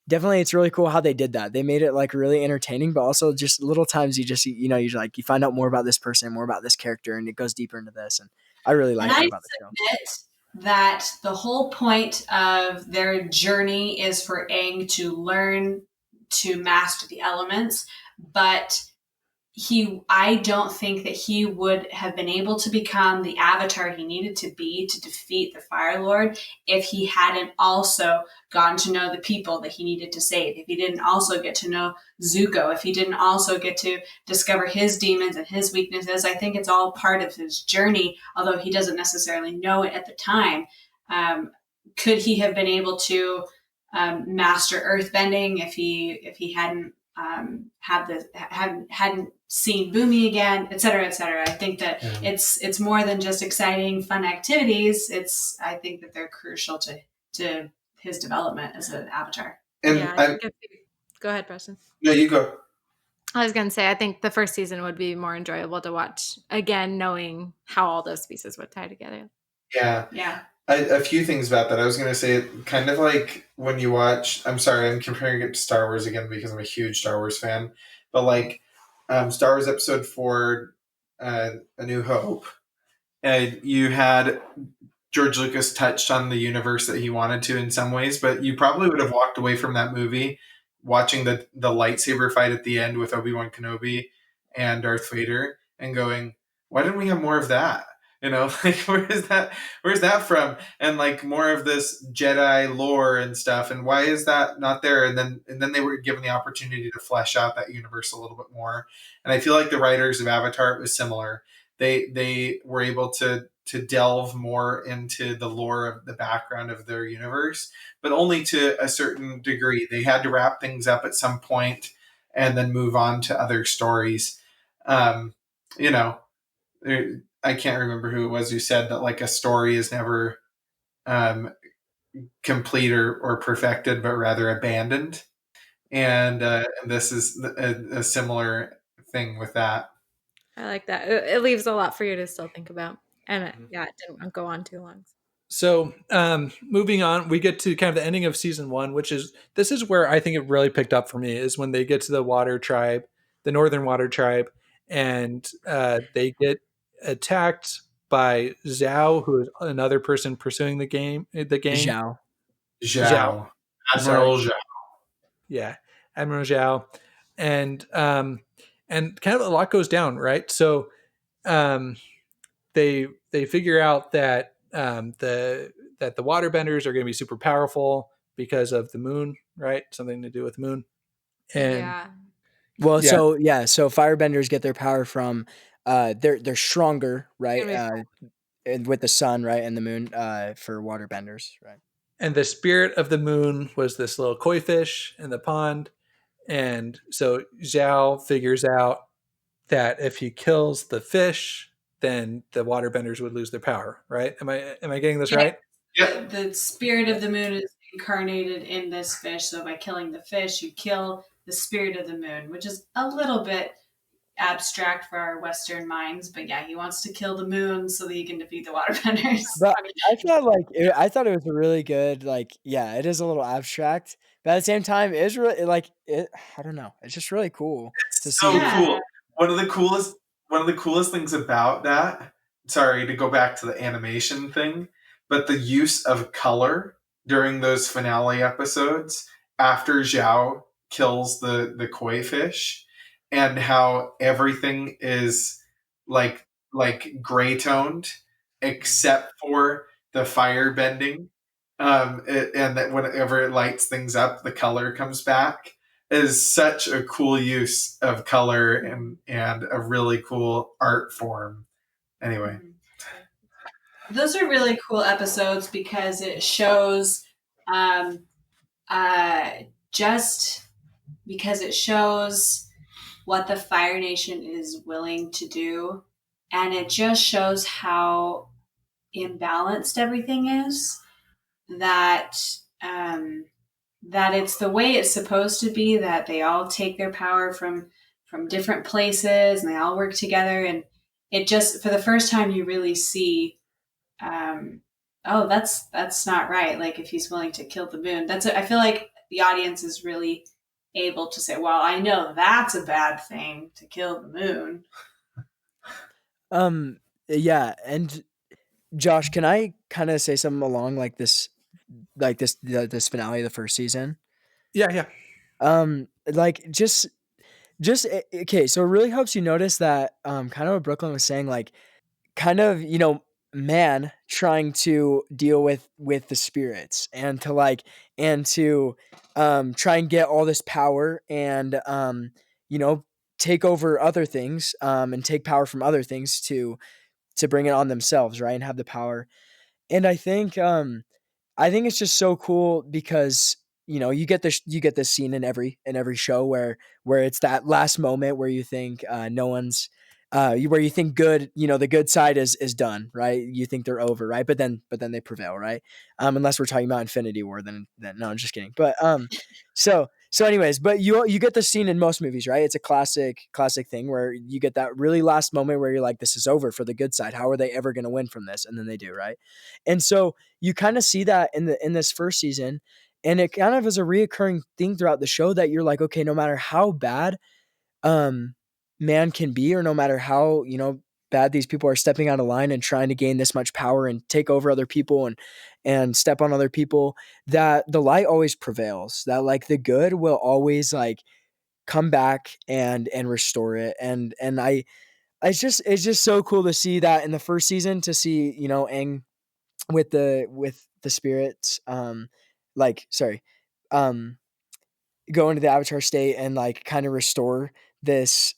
it's really cool how they did that. They made it like really entertaining, but also just little times you just, you find out more about this person, more about this character, and it goes deeper into this. And I really like And that I about the show. submit that the whole point of their journey is for Aang to learn to master the elements, but I don't think that he would have been able to become the Avatar he needed to be to defeat the Fire Lord if he hadn't also gotten to know the people that he needed to save. If he didn't also get to know Zuko, if he didn't also get to discover his demons and his weaknesses. I think it's all part of his journey, although he doesn't necessarily know it at the time. Could he have been able to master earthbending if he hadn't hadn't seen Boomy again, et cetera, et cetera. I think that it's more than just exciting, fun activities. I think that they're crucial to his development as an Avatar. And yeah, go ahead, Preston. No, you go. I was going to say, I think the first season would be more enjoyable to watch again, knowing how all those pieces would tie together. Yeah. A few things about that. I was going to say, kind of like when you watch, I'm sorry, I'm comparing it to Star Wars again because I'm a huge Star Wars fan, but like Star Wars Episode 4, A New Hope, you had George Lucas touched on the universe that he wanted to in some ways, but you probably would have walked away from that movie watching the lightsaber fight at the end with Obi-Wan Kenobi and Darth Vader and going, why didn't we have more of that? Like where's that from? And like more of this Jedi lore and stuff. And why is that not there? And then they were given the opportunity to flesh out that universe a little bit more. And I feel like the writers of Avatar, it was similar. They were able to delve more into the lore of the background of their universe, but only to a certain degree. They had to wrap things up at some point and then move on to other stories. I can't remember who it was who said that like a story is never complete or perfected, but rather abandoned. And this is a similar thing with that. I like that. It leaves a lot for you to still think about. And it didn't go on too long. So moving on, we get to kind of the ending of season 1, this is where I think it really picked up for me, is when they get to the water tribe, the Northern Water Tribe, and they get attacked by Zhao, who is another person pursuing the gang. Zhao. Admiral Zhao. Yeah, Admiral Zhao, and kind of a lot goes down, right? So they figure out that the waterbenders are going to be super powerful because of the moon, right? Something to do with the moon. And so firebenders get their power from they're stronger, right? And with the sun, right, and the moon for waterbenders, right? And the spirit of the moon was this little koi fish in the pond. And so Zhao figures out that if he kills the fish, then the waterbenders would lose their power, right? Am I getting this right? Yeah. The spirit of the moon is incarnated in this fish. So by killing the fish, you kill the spirit of the moon, which is a little bit abstract for our Western minds. But yeah, he wants to kill the moon so that he can defeat the waterbenders. But I thought it was a really good, it is a little abstract, but at the same time, it is really I don't know. It's just really cool to see. So cool. One of the coolest things about that, sorry to go back to the animation thing, but the use of color during those finale episodes after Zhao kills the koi fish, and how everything is like gray toned except for the fire bending, and that whenever it lights things up, the color comes back, is such a cool use of color and a really cool art form. Anyway, those are really cool episodes because it shows what the Fire Nation is willing to do. And it just shows how imbalanced everything is, that that it's the way it's supposed to be, that they all take their power from different places and they all work together. And it just, for the first time, you really see, oh, that's not right. Like, if he's willing to kill the moon, I feel like the audience is really able to say, well, I know that's a bad thing to kill the moon. Yeah, and Josh, can I kind of say something along this finale of the first season? Yeah. Like okay, so it really helps you notice that kind of what Brooklyn was saying, like kind of, man trying to deal with the spirits and to try and get all this power and take over other things and take power from other things to bring it on themselves, right? And have the power. And I think it's just so cool because you get this scene in every show where it's that last moment where you think no one's where you think good, the good side is done, right? You think they're over, right? But then they prevail, right? Unless we're talking about Infinity War, then no, I'm just kidding. But so anyways, but you get the scene in most movies, right? It's a classic thing where you get that really last moment where you're like, this is over for the good side. How are they ever going to win from this? And then they do, right? And so you kind of see that in this first season, and it kind of is a reoccurring thing throughout the show that you're like, okay, no matter how bad man can be, or no matter how bad these people are stepping out of line and trying to gain this much power and take over other people and step on other people, that the light always prevails, that like the good will always like come back and restore it. And it's just so cool to see that in the first season, to see Aang with the spirits go into the avatar state and like kind of restore this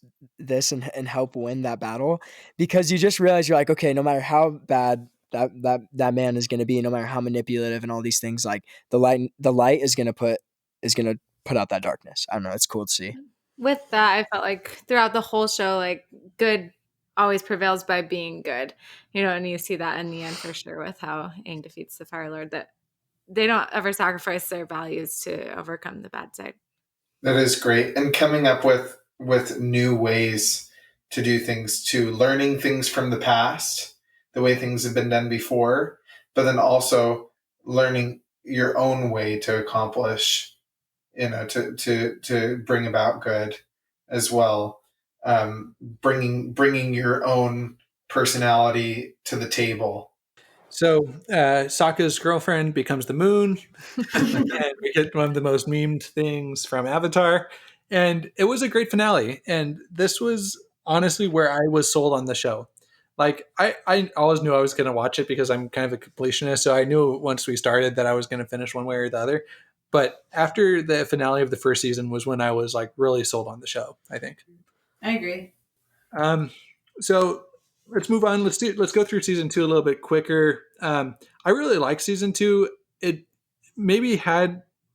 and help win that battle, because you just realize you're like, okay, no matter how bad that man is going to be, no matter how manipulative and all these things, like the light is going to put out that darkness. I don't know, it's cool to see. With that, I felt like throughout the whole show, like good always prevails by being good, and you see that in the end for sure with how Aang defeats the Fire Lord, that they don't ever sacrifice their values to overcome the bad side. That is great. And coming up with new ways to do things, to learning things from the past, the way things have been done before, but then also learning your own way to accomplish, to bring about good as well. Bringing your own personality to the table. So Sokka's girlfriend becomes the moon, and we get one of the most memed things from Avatar. And it was a great finale. And this was honestly where I was sold on the show. Like I always knew I was going to watch it because I'm kind of a completionist. So I knew once we started that I was going to finish one way or the other. But after the finale of the first season was when I was like really sold on the show, I think. I agree. So let's move on. Let's go through season 2 a little bit quicker. I really like season 2. It maybe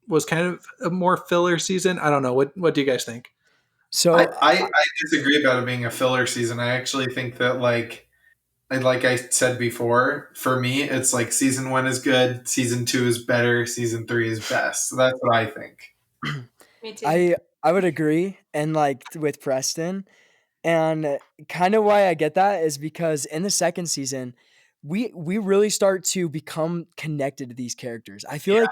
was kind of a more filler season. I don't know. What do you guys think? So I disagree about it being a filler season. I actually think that like I said before, for me, it's like season 1 is good, season 2 is better, season 3 is best. So that's what I think. Me too. I would agree, and like with Preston. And kind of why I get that is because in the second season, we really start to become connected to these characters. I feel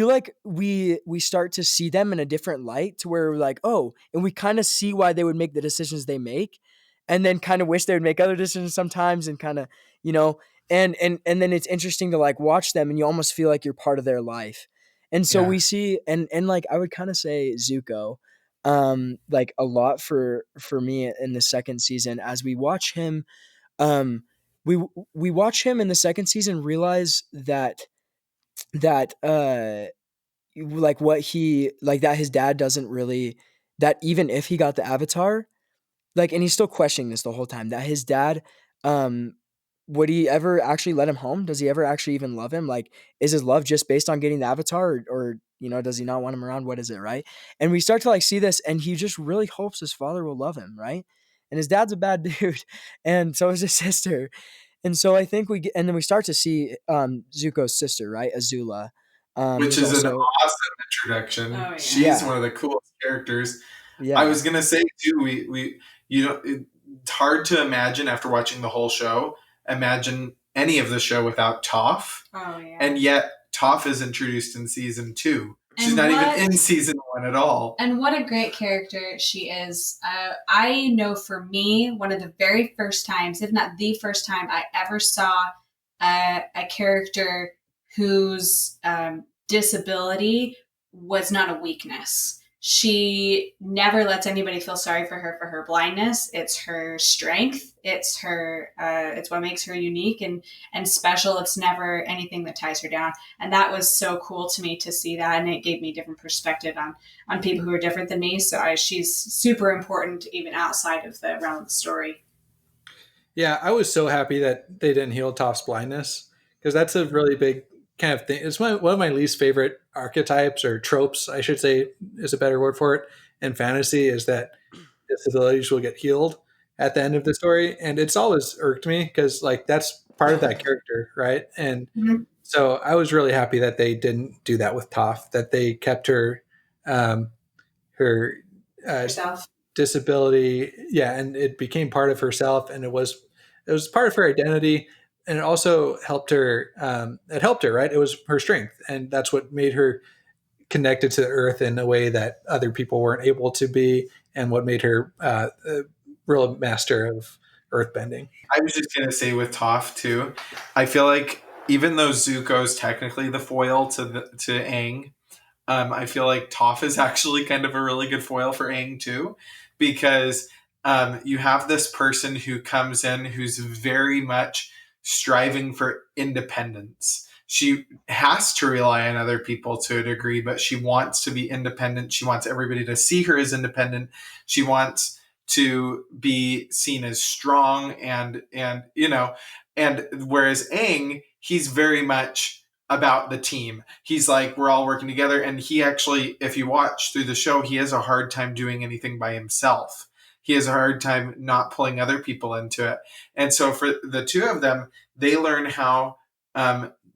like we start to see them in a different light, to where we're like, oh, and we kind of see why they would make the decisions they make, and then kind of wish they would make other decisions sometimes, and kind of, and then it's interesting to like watch them, and you almost feel like you're part of their life. And so Yeah. we see, and like I would kind of say Zuko, like a lot for me in the second season, as we watch him, um we we watch him in the second season realize that like what he like that his dad doesn't really, that even if he got the avatar, like, and he's still questioning this the whole time, that his dad, um would he ever actually let him home? Does he ever actually even love him? Like, is his love just based on getting the avatar, or does he not want him around? What is it, right? And we start to like see this, and he just really hopes his father will love him, right? And his dad's a bad dude, and so is his sister. And so I think and then we start to see Zuko's sister, right, Azula, Which who's is an also awesome introduction. Oh, yeah. She's Yeah. one of the coolest characters. yeah, I was gonna say too, it's hard to imagine after watching the whole show, imagine any of the show without Toph. Oh yeah. And yet Toph is introduced in season 2. She's And not what- even in season 1 at all. And what a great character she is. I know for me, one of the very first times, if not the first time, I ever saw a character whose disability was not a weakness. She never lets anybody feel sorry for her blindness. It's her strength. It's her. It's what makes her unique and special. It's never anything that ties her down. And that was so cool to me to see that, and it gave me a different perspective on people who are different than me. So she's super important even outside of the realm of the story. Yeah, I was so happy that they didn't heal Toph's blindness, because that's a really big kind of thing. It's one of my least favorite archetypes, or tropes, I should say, is a better word for it, in fantasy, is that disabilities will get healed at the end of the story. And it's always irked me, because like that's part of that character, right? And Mhm. so I was really happy that they didn't do that with Toph, that they kept her her Herself. disability, and it became part of herself, and it was part of her identity, and it also helped her. It helped her, right? It was her strength, and that's what made her connected to the earth in a way that other people weren't able to be, and what made her a real master of earthbending. I was just gonna say with Toph too, I feel like even though Zuko's technically the foil to Aang, I feel like Toph is actually kind of a really good foil for Aang too, because you have this person who comes in who's very much striving for independence. She has to rely on other people to a degree, but she wants to be independent. She wants everybody to see her as independent. She wants to be seen as strong and and whereas Aang, he's very much about the team. He's like, we're all working together. And he actually, if you watch through the show, he has a hard time doing anything by himself. He has a hard time not pulling other people into it. And so for the two of them, they learn how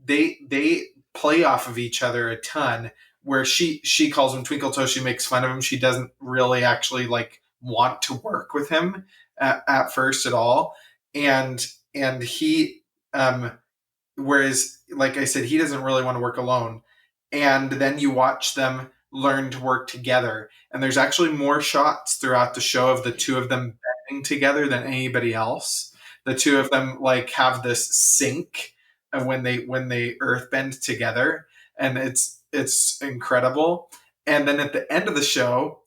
they play off of each other a ton, where she calls him Twinkle Toes. She makes fun of him. She doesn't really actually like want to work with him at first at all. And he, whereas, like I said, he doesn't really want to work alone. And then you watch them learn to work together. And there's actually more shots throughout the show of the two of them bending together than anybody else. The two of them like have this sync when they earthbend together, and it's incredible. And then at the end of the show,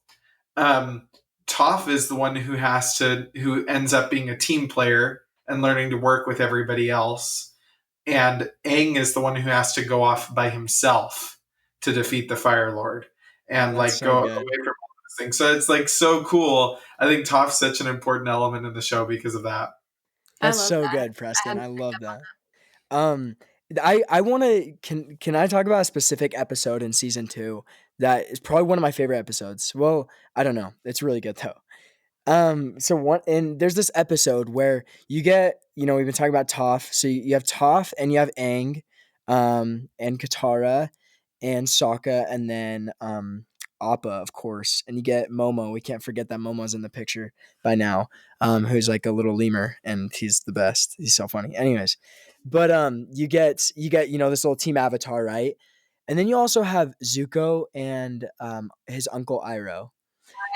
Toph is the one who ends up being a team player and learning to work with everybody else. And Aang is the one who has to go off by himself to defeat the Fire Lord and That's so go good. away from all those things. So it's like so cool. I think Toph's such an important element in the show because of that. That's love so that. good, Preston. I I love that. I want to can I talk about a specific episode in season 2 that is probably one of my favorite episodes? Well, I don't know. It's really good though. There's this episode where you get, we've been talking about Toph. So you have Toph and you have Aang, and Katara and Sokka, and then Appa, of course. And you get Momo. We can't forget that Momo's in the picture by now. Who's like a little lemur, and he's the best. He's so funny. Anyways, but you get this little team avatar, right? And then you also have Zuko and his uncle Iroh.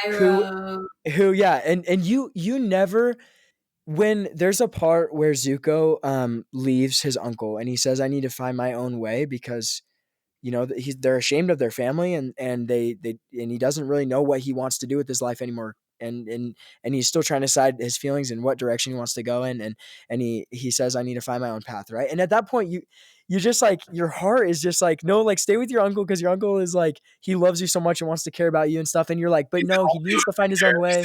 Who yeah, and you never, when there's a part where Zuko leaves his uncle and he says, I need to find my own way, because they're ashamed of their family, and he doesn't really know what he wants to do with his life anymore, and he's still trying to decide his feelings and what direction he wants to go in, and he says, I need to find my own path, right? And at that point you just like, your heart is just like, no, like stay with your uncle, because your uncle is like, he loves you so much and wants to care about you and stuff, and you're like, but no, he needs to find his own way.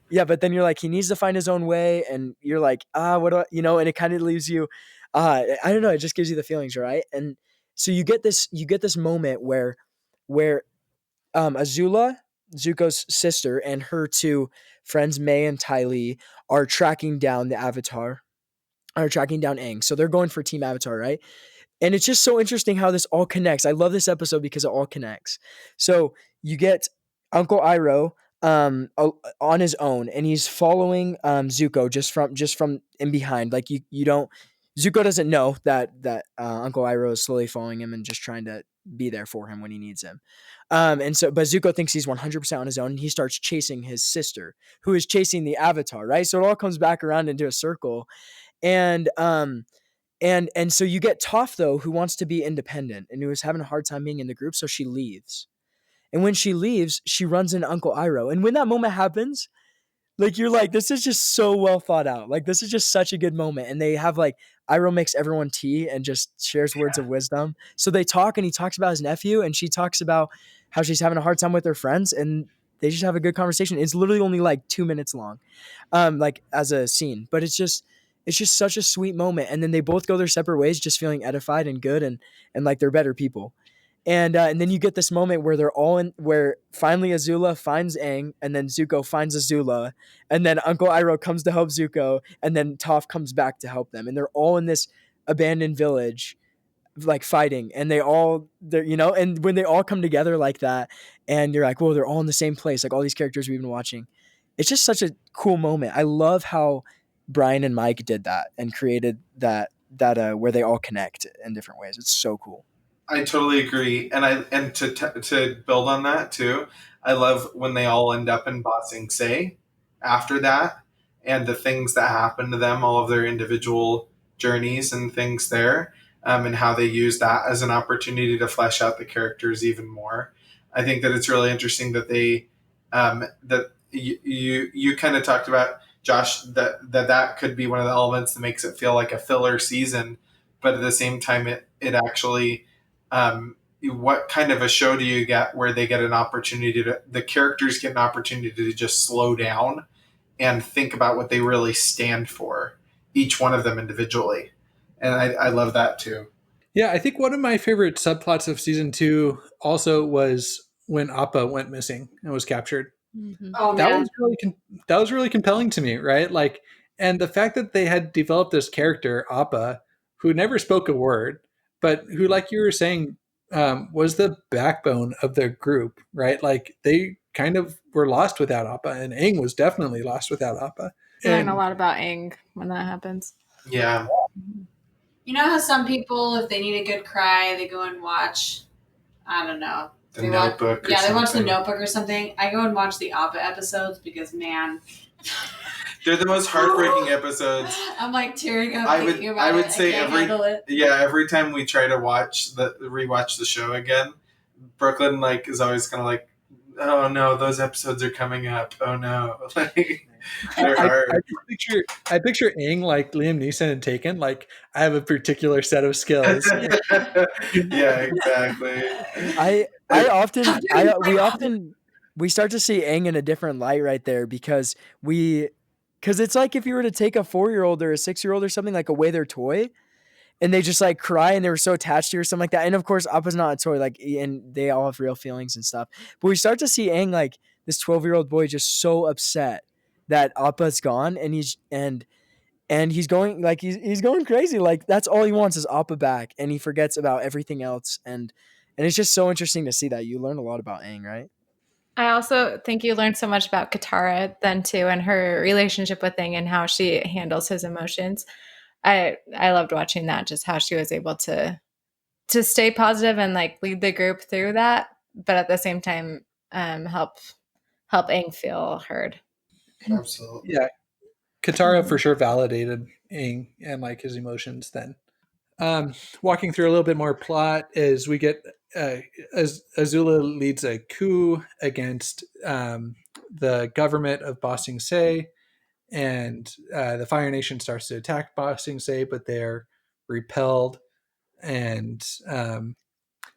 Yeah, but then you're like, he needs to find his own way, and you're like, what do I, and it kind of leaves you, I don't know, it just gives you the feelings, right? And So you get this moment where Azula, Zuko's sister, and her two friends May and Ty Lee are tracking down the Avatar, are tracking down Aang. So they're going for Team Avatar, right? And it's just so interesting how this all connects. I love this episode because it all connects. So you get Uncle Iroh on his own, and he's following Zuko just from in behind. Like you don't Zuko doesn't know that Uncle Iroh is slowly following him and just trying to be there for him when he needs him. And so, but Zuko thinks he's 100% on his own, and he starts chasing his sister, who is chasing the Avatar. Right, so it all comes back around into a circle, and so you get Toph, though, who wants to be independent and who is having a hard time being in the group, so she leaves. And when she leaves, she runs into Uncle Iroh. And when that moment happens, like you're like, this is just so well thought out. Like this is just such a good moment. And they have like Iroh makes everyone tea and just shares words of wisdom. So they talk, and he talks about his nephew, and she talks about how she's having a hard time with her friends, and they just have a good conversation. It's literally only like 2 minutes long, like as a scene, but it's just such a sweet moment. And then they both go their separate ways, just feeling edified and good, and like they're better people. And then you get this moment where they're all in, where finally Azula finds Aang, and then Zuko finds Azula, and then Uncle Iroh comes to help Zuko, and then Toph comes back to help them, and they're all in this abandoned village, like fighting, and and when they all come together like that, and you're like, whoa, they're all in the same place, like all these characters we've been watching. It's just such a cool moment. I love how Brian and Mike did that and created that where they all connect in different ways. It's so cool. I totally agree, and to build on that too, I love when they all end up in Ba Sing Se after that, and the things that happen to them, all of their individual journeys and things there, and how they use that as an opportunity to flesh out the characters even more. I think that it's really interesting that that you kind of talked about, Josh, that could be one of the elements that makes it feel like a filler season, but at the same time, it actually what kind of a show do you get where they get an opportunity the characters get an opportunity to just slow down and think about what they really stand for, each one of them individually. And I love that too. Yeah, I think one of my favorite subplots of season 2 also was when Appa went missing and was captured. Mm-hmm. Oh That man, was that was really compelling to me, right? Like, and the fact that they had developed this character Appa, who never spoke a word, but who, like you were saying, was the backbone of the group, right? Like they kind of were lost without Appa, and Aang was definitely lost without Appa. You learn a And lot about Aang when that happens. Yeah. you know how some people, if they need a good cry, they go and watch, I don't know, The they Notebook. watch, yeah, they watch The Notebook or something. I go and watch the Appa episodes because, man, they're the most heartbreaking episodes. I'm like tearing up. I would- thinking about I would it. say can't every- handle it. Yeah, every time we try to rewatch the show again, Brooklyn is always kind of like, oh no, those episodes are coming up. Oh no, they're hard. I picture Aang like Liam Neeson and Taken. Like, I have a particular set of skills. Yeah, exactly. We start to see Aang in a different light right there, because it's like if you were to take a 4-year-old or a 6-year-old or something, like, away their toy, and they just like cry and they were so attached to you or something like that. And of course, Appa's not a toy, like, and they all have real feelings and stuff. But we start to see Aang, like this 12-year-old boy, just so upset that Appa's gone, and he's going, like, he's going crazy. Like, that's all he wants is Appa back, and he forgets about everything else. And it's just so interesting to see that. You learn a lot about Aang, right? I also think you learned so much about Katara then too, and her relationship with Aang and how she handles his emotions. I loved watching that, just how she was able to stay positive and like lead the group through that, but at the same time help Aang feel heard. Absolutely. Yeah, Katara for sure validated Aang and like his emotions then. Walking through a little bit more plot is we get as Azula leads a coup against the government of Ba Sing Se, and the Fire Nation starts to attack Ba Sing Se, but they're repelled, and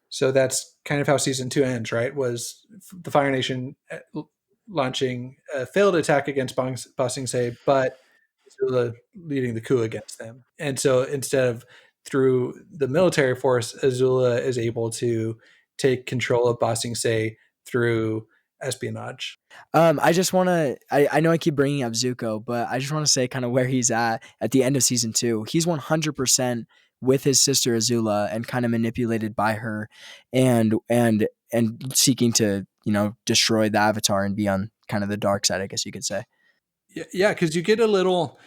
so that's kind of how season 2 ends, right? Was the Fire Nation launching a failed attack against Ba Sing Se, but Azula leading the coup against them. And so instead of through the military force, Azula is able to take control of Ba Sing Se through espionage. I just want to. I know I keep bringing up Zuko, but I just want to say kind of where he's at the end of season 2. He's 100% with his sister Azula and kind of manipulated by her, and seeking to destroy the Avatar and be on kind of the dark side, I guess you could say. Yeah, because you get a little.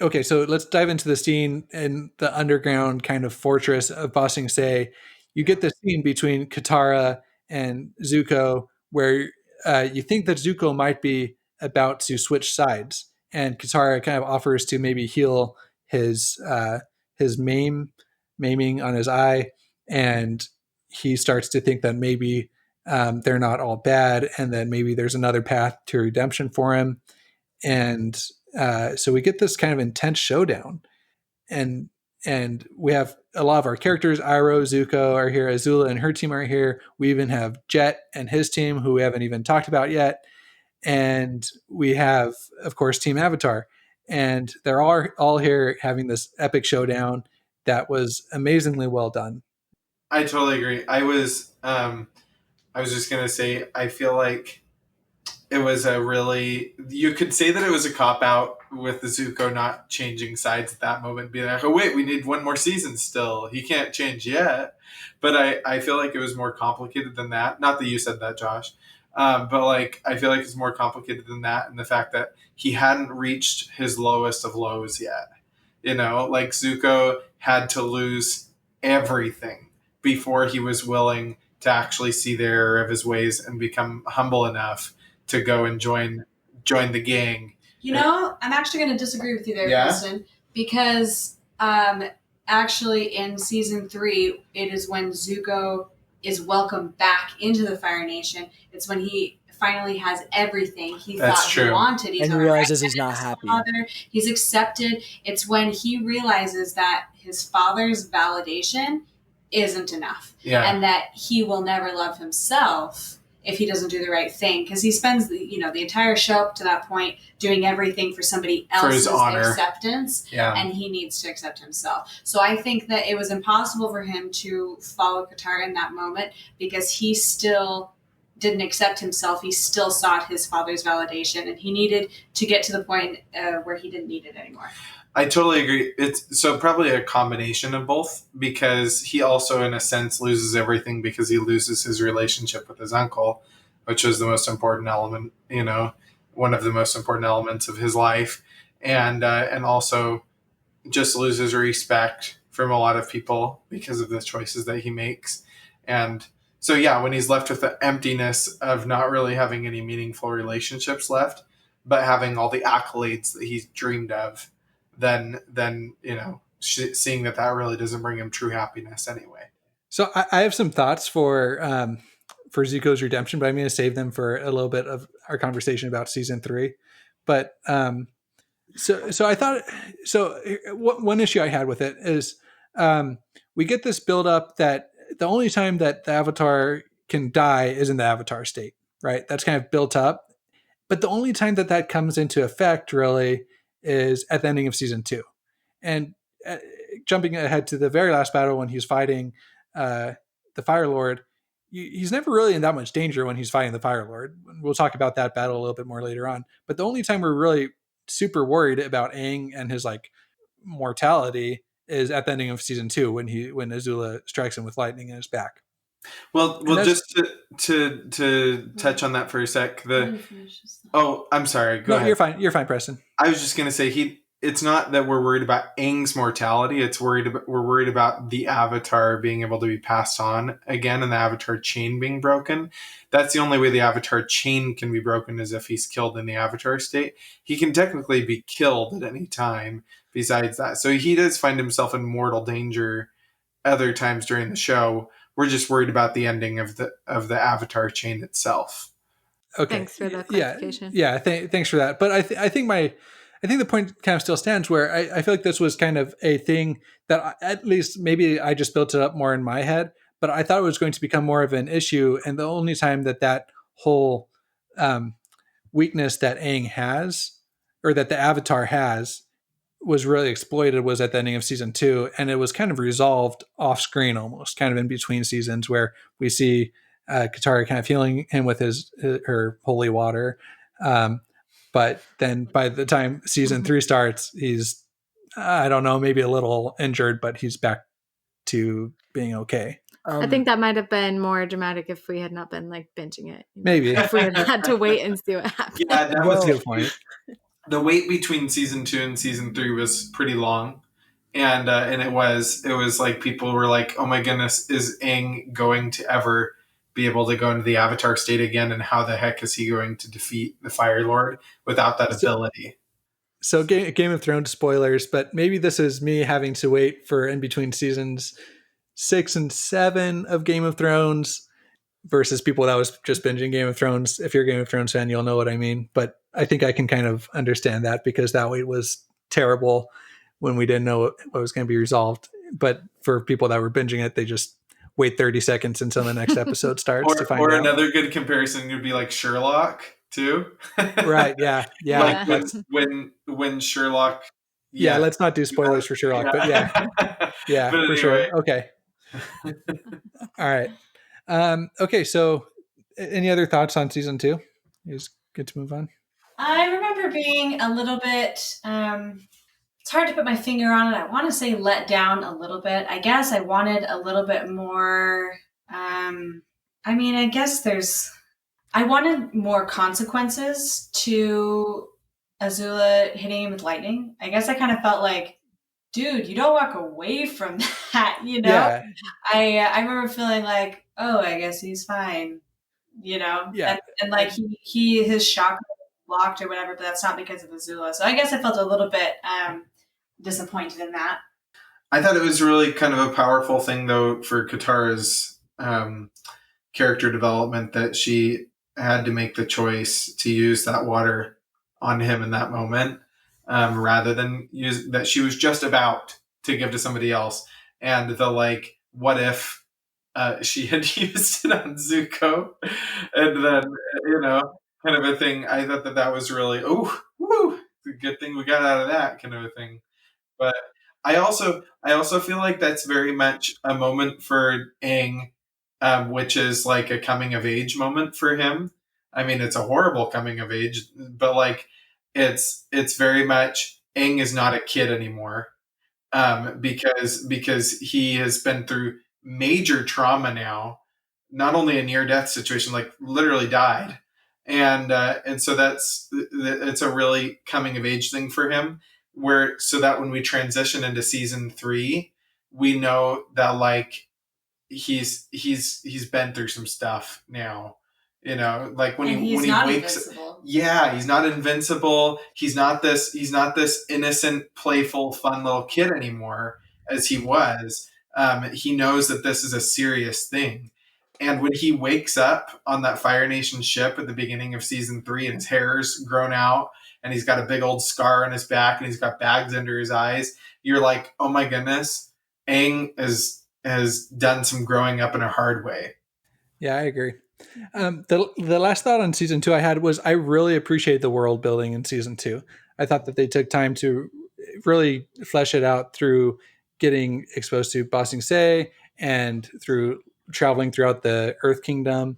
Okay, so let's dive into the scene in the underground kind of fortress of Ba Sing Se. You get the scene between Katara and Zuko where you think that Zuko might be about to switch sides, and Katara kind of offers to maybe heal his maiming on his eye, and he starts to think that maybe they're not all bad, and that maybe there's another path to redemption for him. And so we get this kind of intense showdown, and we have a lot of our characters. Iroh, Zuko are here. Azula and her team are here. We even have Jet and his team, who we haven't even talked about yet. And we have, of course, Team Avatar, and they're all here having this epic showdown that was amazingly well done. I totally agree. I was just gonna say, I feel like it was you could say that it was a cop out with the Zuko not changing sides at that moment, being like, oh wait, we need one more season still. He can't change yet. But I feel like it was more complicated than that. Not that you said that, Josh. But like, I feel like it's more complicated than that, and the fact that he hadn't reached his lowest of lows yet. Like Zuko had to lose everything before he was willing to actually see the error of his ways and become humble enough to go and join the gang. I'm actually going to disagree with you there, Kristen, because actually in season 3, it is when Zuko is welcomed back into the Fire Nation. It's when he finally has everything he thought he wanted. And realizes he's not happy. Father. He's accepted. It's when he realizes that his father's validation isn't enough, and that he will never love himself if he doesn't do the right thing, because he spends the entire show up to that point doing everything for somebody else's acceptance, and he needs to accept himself. So I think that it was impossible for him to follow Katara in that moment, because he still didn't accept himself. He still sought his father's validation, and he needed to get to the point where he didn't need it anymore. I totally agree. It's so probably a combination of both, because he also, in a sense, loses everything because he loses his relationship with his uncle, which was the most important element, one of the most important elements of his life, and also just loses respect from a lot of people because of the choices that he makes. And so, when he's left with the emptiness of not really having any meaningful relationships left, but having all the accolades that he's dreamed of, then seeing that really doesn't bring him true happiness anyway. So I have some thoughts for Zuko's redemption, but I'm going to save them for a little bit of our conversation about season 3. But so I thought, one issue I had with it is we get this build up that the only time that the Avatar can die is in the Avatar state, right? That's kind of built up. But the only time that comes into effect really is at the ending of season 2. And jumping ahead to the very last battle when he's fighting the Fire Lord, he's never really in that much danger when he's fighting the Fire Lord. We'll talk about that battle a little bit more later on. But the only time we're really super worried about Aang and his mortality is at the ending of season 2 when Azula strikes him with lightning in his back. Well, just to touch on that for a sec. I'm sorry. Go ahead. You're fine, Preston. I was just going to say it's not that we're worried about Aang's mortality. We're worried about the Avatar being able to be passed on again, and the Avatar chain being broken. That's the only way the Avatar chain can be broken, is if he's killed in the Avatar state. He can technically be killed at any time besides that. So he does find himself in mortal danger other times during the show. We're just worried about the ending of the Avatar chain itself. Okay. Thanks for the clarification. Yeah. Thanks for that. But I think the point kind of still stands, where I feel like this was kind of a thing that at least maybe I just built it up more in my head, but I thought it was going to become more of an issue. And the only time that whole weakness that Aang has, or that the Avatar has, was really exploited was at the ending of season 2, and it was kind of resolved off screen, almost kind of in between seasons, where we see Katara kind of healing him with her holy water. But then by the time season 3 starts, he's, I don't know, maybe a little injured, but he's back to being okay. I think that might have been more dramatic if we had not been like binging it. Maybe. If we had to wait and see what happened. Yeah, that was a good point. The wait between season 2 and season 3 was pretty long. And it was like people were like, oh my goodness, is Aang going to ever be able to go into the Avatar state again? And how the heck is he going to defeat the Fire Lord without that ability? So Game of Thrones spoilers, but maybe this is me having to wait for in between seasons 6 and 7 of Game of Thrones versus people that was just binging Game of Thrones. If you're a Game of Thrones fan, you'll know what I mean. But I think I can kind of understand that, because that wait was terrible when we didn't know what was going to be resolved. But for people that were binging it, they just wait 30 seconds until the next episode starts to find out. Or another good comparison would be like Sherlock too. Right. Yeah. Yeah. Like when Sherlock. Yeah. Let's not do spoilers for Sherlock, but yeah. Yeah, but for sure. Okay. All right. Okay. So any other thoughts on season 2? It's good to move on. I remember being a little bit, it's hard to put my finger on it. I want to say let down a little bit. I guess I wanted a little bit more, I wanted more consequences to Azula hitting him with lightning. I guess I kind of felt like, dude, you don't walk away from that, you know? Yeah. I remember feeling like, oh, I guess he's fine, you know? Yeah. And like his chakra blocked or whatever, but that's not because of Azula. So I guess I felt a little bit disappointed in that. I thought it was really kind of a powerful thing, though, for Katara's character development, that she had to make the choice to use that water on him in that moment, rather than use that she was just about to give to somebody else. And the like, what if she had used it on Zuko, and then, you know, kind of a thing. I thought that was really, good thing we got out of that kind of a thing. But I also feel like that's very much a moment for Aang, which is like a coming of age moment for him. I mean, it's a horrible coming of age, but like it's very much Aang is not a kid anymore, because he has been through major trauma now, not only a near death situation, like literally died, and so it's a really coming of age thing for him. Where so that when we transition into season 3, we know that like he's been through some stuff now, you know, like when he wakes invincible. Yeah, he's not invincible. He's not this innocent, playful, fun little kid anymore as he was. He knows that this is a serious thing. And when he wakes up on that Fire Nation ship at the beginning of season 3 and his hair's grown out and he's got a big old scar on his back and he's got bags under his eyes, you're like, oh my goodness, Aang has done some growing up in a hard way. Yeah, I agree. The last thought on season 2 I had was I really appreciate the world building in season 2. I thought that they took time to really flesh it out through getting exposed to Ba Sing Se and through traveling throughout the Earth Kingdom.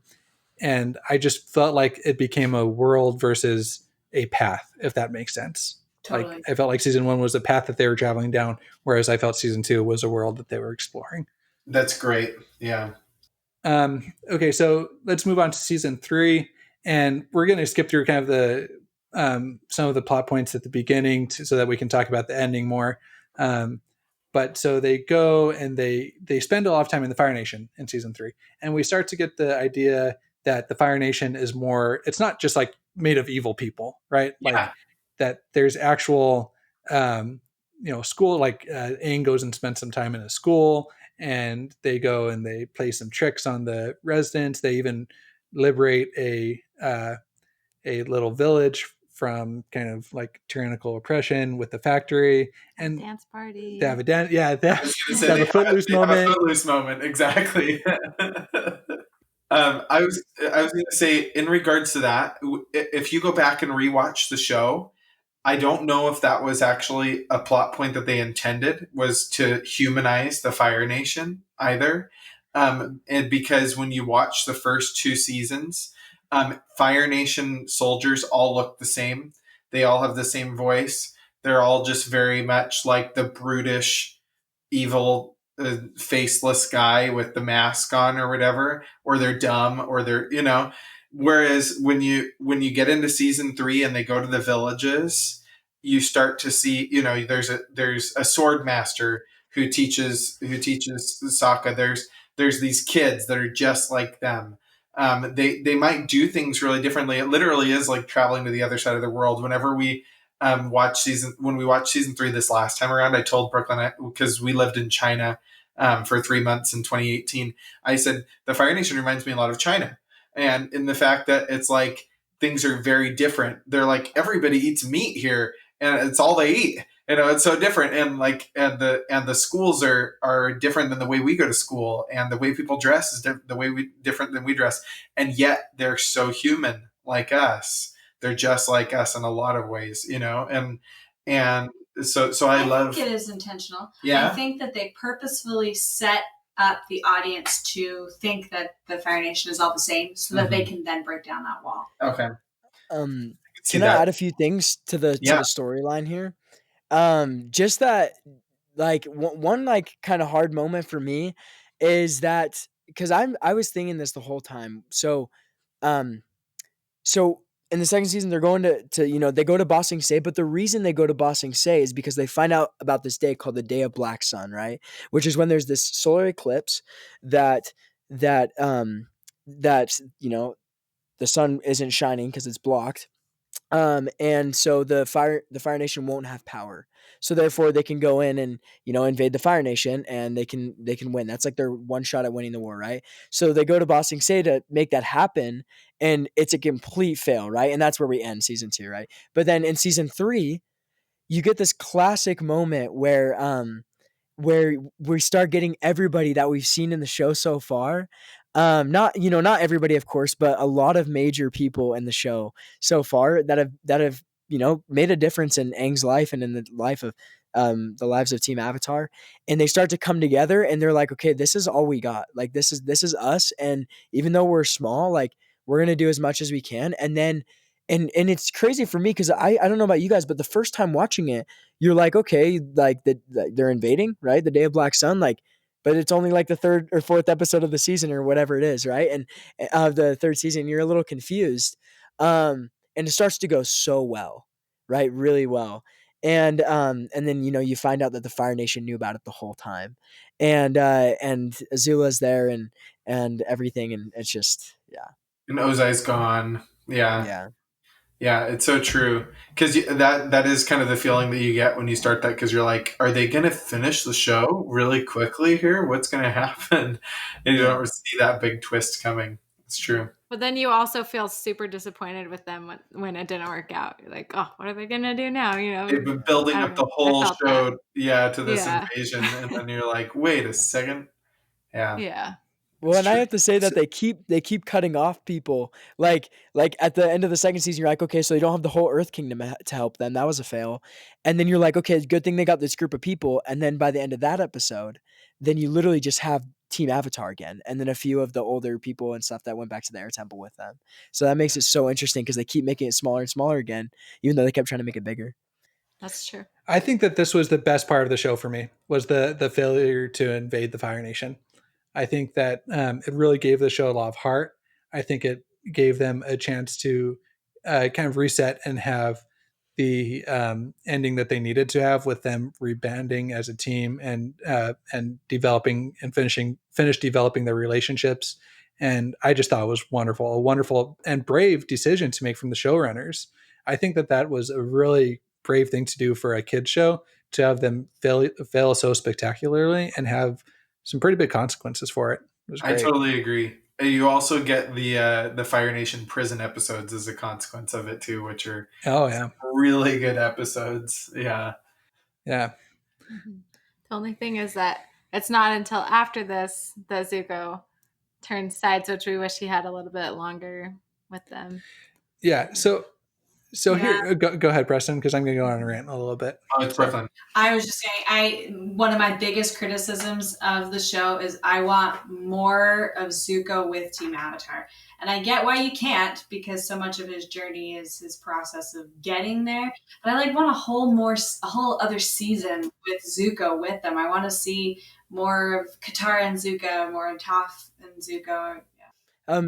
And I just felt like it became a world versus a path, if that makes sense. Totally. Like I felt like season 1 was a path that they were traveling down, whereas I felt season 2 was a world that they were exploring. That's great. Yeah. Okay, so let's move on to season 3, and we're going to skip through kind of the some of the plot points at the beginning so that we can talk about the ending more. But so they go and they spend a lot of time in the Fire Nation in season 3, and we start to get the idea that the Fire Nation is more. It's not just like made of evil people, right? Yeah. Like that. There's actual, school. Like Aang goes and spends some time in a school. And they go and they play some tricks on the residents. They even liberate a little village from kind of like tyrannical oppression with the factory and dance party. They have a dance. Yeah, they have a footloose moment. Have a footloose moment, exactly. I was going to say, in regards to that, if you go back and rewatch the show, I don't know if that was actually a plot point that they intended, was to humanize the Fire Nation either. And because when you watch the first two seasons, Fire Nation soldiers all look the same. They all have the same voice. They're all just very much like the brutish, evil, faceless guy with the mask on or whatever, or they're dumb, or they're, you know. Whereas when you get into season 3 and they go to the villages, you start to see, you know, there's a sword master who teaches Sokka. There's these kids that are just like them. They might do things really differently. It literally is like traveling to the other side of the world. Whenever when we watched season 3 this last time around, I told Brooklyn, because we lived in China for 3 months in 2018. I said the Fire Nation reminds me a lot of China, and in the fact that it's like things are very different. They're like, everybody eats meat here, and it's all they eat. You know, it's so different, and like, and the schools are different than the way we go to school, and the way people dress is the way we different than we dress, and yet they're so human like us. They're just like us in a lot of ways, you know, and so I love. think it is intentional. Yeah. I think that they purposefully set up the audience to think that the Fire Nation is all the same, so that they can then break down that wall. Okay. Can I add a few things to the storyline here? Just that, like, one like kind of hard moment for me is that, because I was thinking this the whole time. So so in the second season, they're going to they go to Ba Sing Se, but the reason they go to Ba Sing Se is because they find out about this day called the Day of Black Sun, right? Which is when there's this solar eclipse that that the sun isn't shining because it's blocked. And so the Fire Nation won't have power. So therefore they can go in and, invade the Fire Nation, and they can win. That's like their one shot at winning the war, right? So they go to Ba Sing Se to make that happen, and it's a complete fail, right? And that's where we end season 2, right? But then in season 3, you get this classic moment where we start getting everybody that we've seen in the show so far. Not everybody, of course, but a lot of major people in the show so far that have made a difference in Aang's life and in the life of the lives of Team Avatar. And they start to come together, and they're like, okay, this is all we got. Like, this is us. And even though we're small, like, we're going to do as much as we can. And then, and it's crazy for me, because I don't know about you guys, but the first time watching it, you're like, okay, like they're invading, right? The Day of Black Sun, like, but it's only like the 3rd or 4th episode of the season or whatever it is, right? And of the 3rd season, you're a little confused. And it starts to go so well, right? Really well. And then, you find out that the Fire Nation knew about it the whole time. And Azula's there, and everything. And it's just, yeah. And Ozai's gone. Yeah. Yeah. Yeah, it's so true, because that is kind of the feeling that you get when you start that, because you're like, are they going to finish the show really quickly here? What's going to happen? And you don't see that big twist coming. It's true. But then you also feel super disappointed with them when it didn't work out. You're like, oh, what are they gonna do now? They've been building up the whole show, to this invasion, and then you're like, wait a second. Yeah. Yeah. Well, and I have to say that they keep cutting off people. Like at the end of the second season, you're like, okay, so you don't have the whole Earth Kingdom to help them. That was a fail. And then you're like, okay, good thing they got this group of people. And then by the end of that episode, then you literally just have Team Avatar again, and then a few of the older people and stuff that went back to the Air Temple with them. So that makes it so interesting, because they keep making it smaller and smaller again, even though they kept trying to make it bigger. That's true. I think that this was the best part of the show for me, was the failure to invade the Fire Nation. I think that it really gave the show a lot of heart. I think it gave them a chance to kind of reset and have the ending that they needed to have, with them rebanding as a team, and developing and finish developing their relationships. And I just thought it was wonderful, a wonderful and brave decision to make from the showrunners. I think that was a really brave thing to do for a kid's show, to have them fail so spectacularly and have some pretty big consequences for it. It was great. I totally agree. You also get the Fire Nation prison episodes as a consequence of it too, which are really good episodes. Yeah. Yeah. Mm-hmm. The only thing is that it's not until after this that Zuko turns sides, which we wish he had a little bit longer with them. Yeah. So So here, go ahead, Preston, because I'm going to go on a rant a little bit. Oh, it's Brooklyn. I was just saying, one of my biggest criticisms of the show is I want more of Zuko with Team Avatar. And I get why you can't, because so much of his journey is his process of getting there. But I want a whole other season with Zuko with them. I want to see more of Katara and Zuko, more of Toph and Zuko.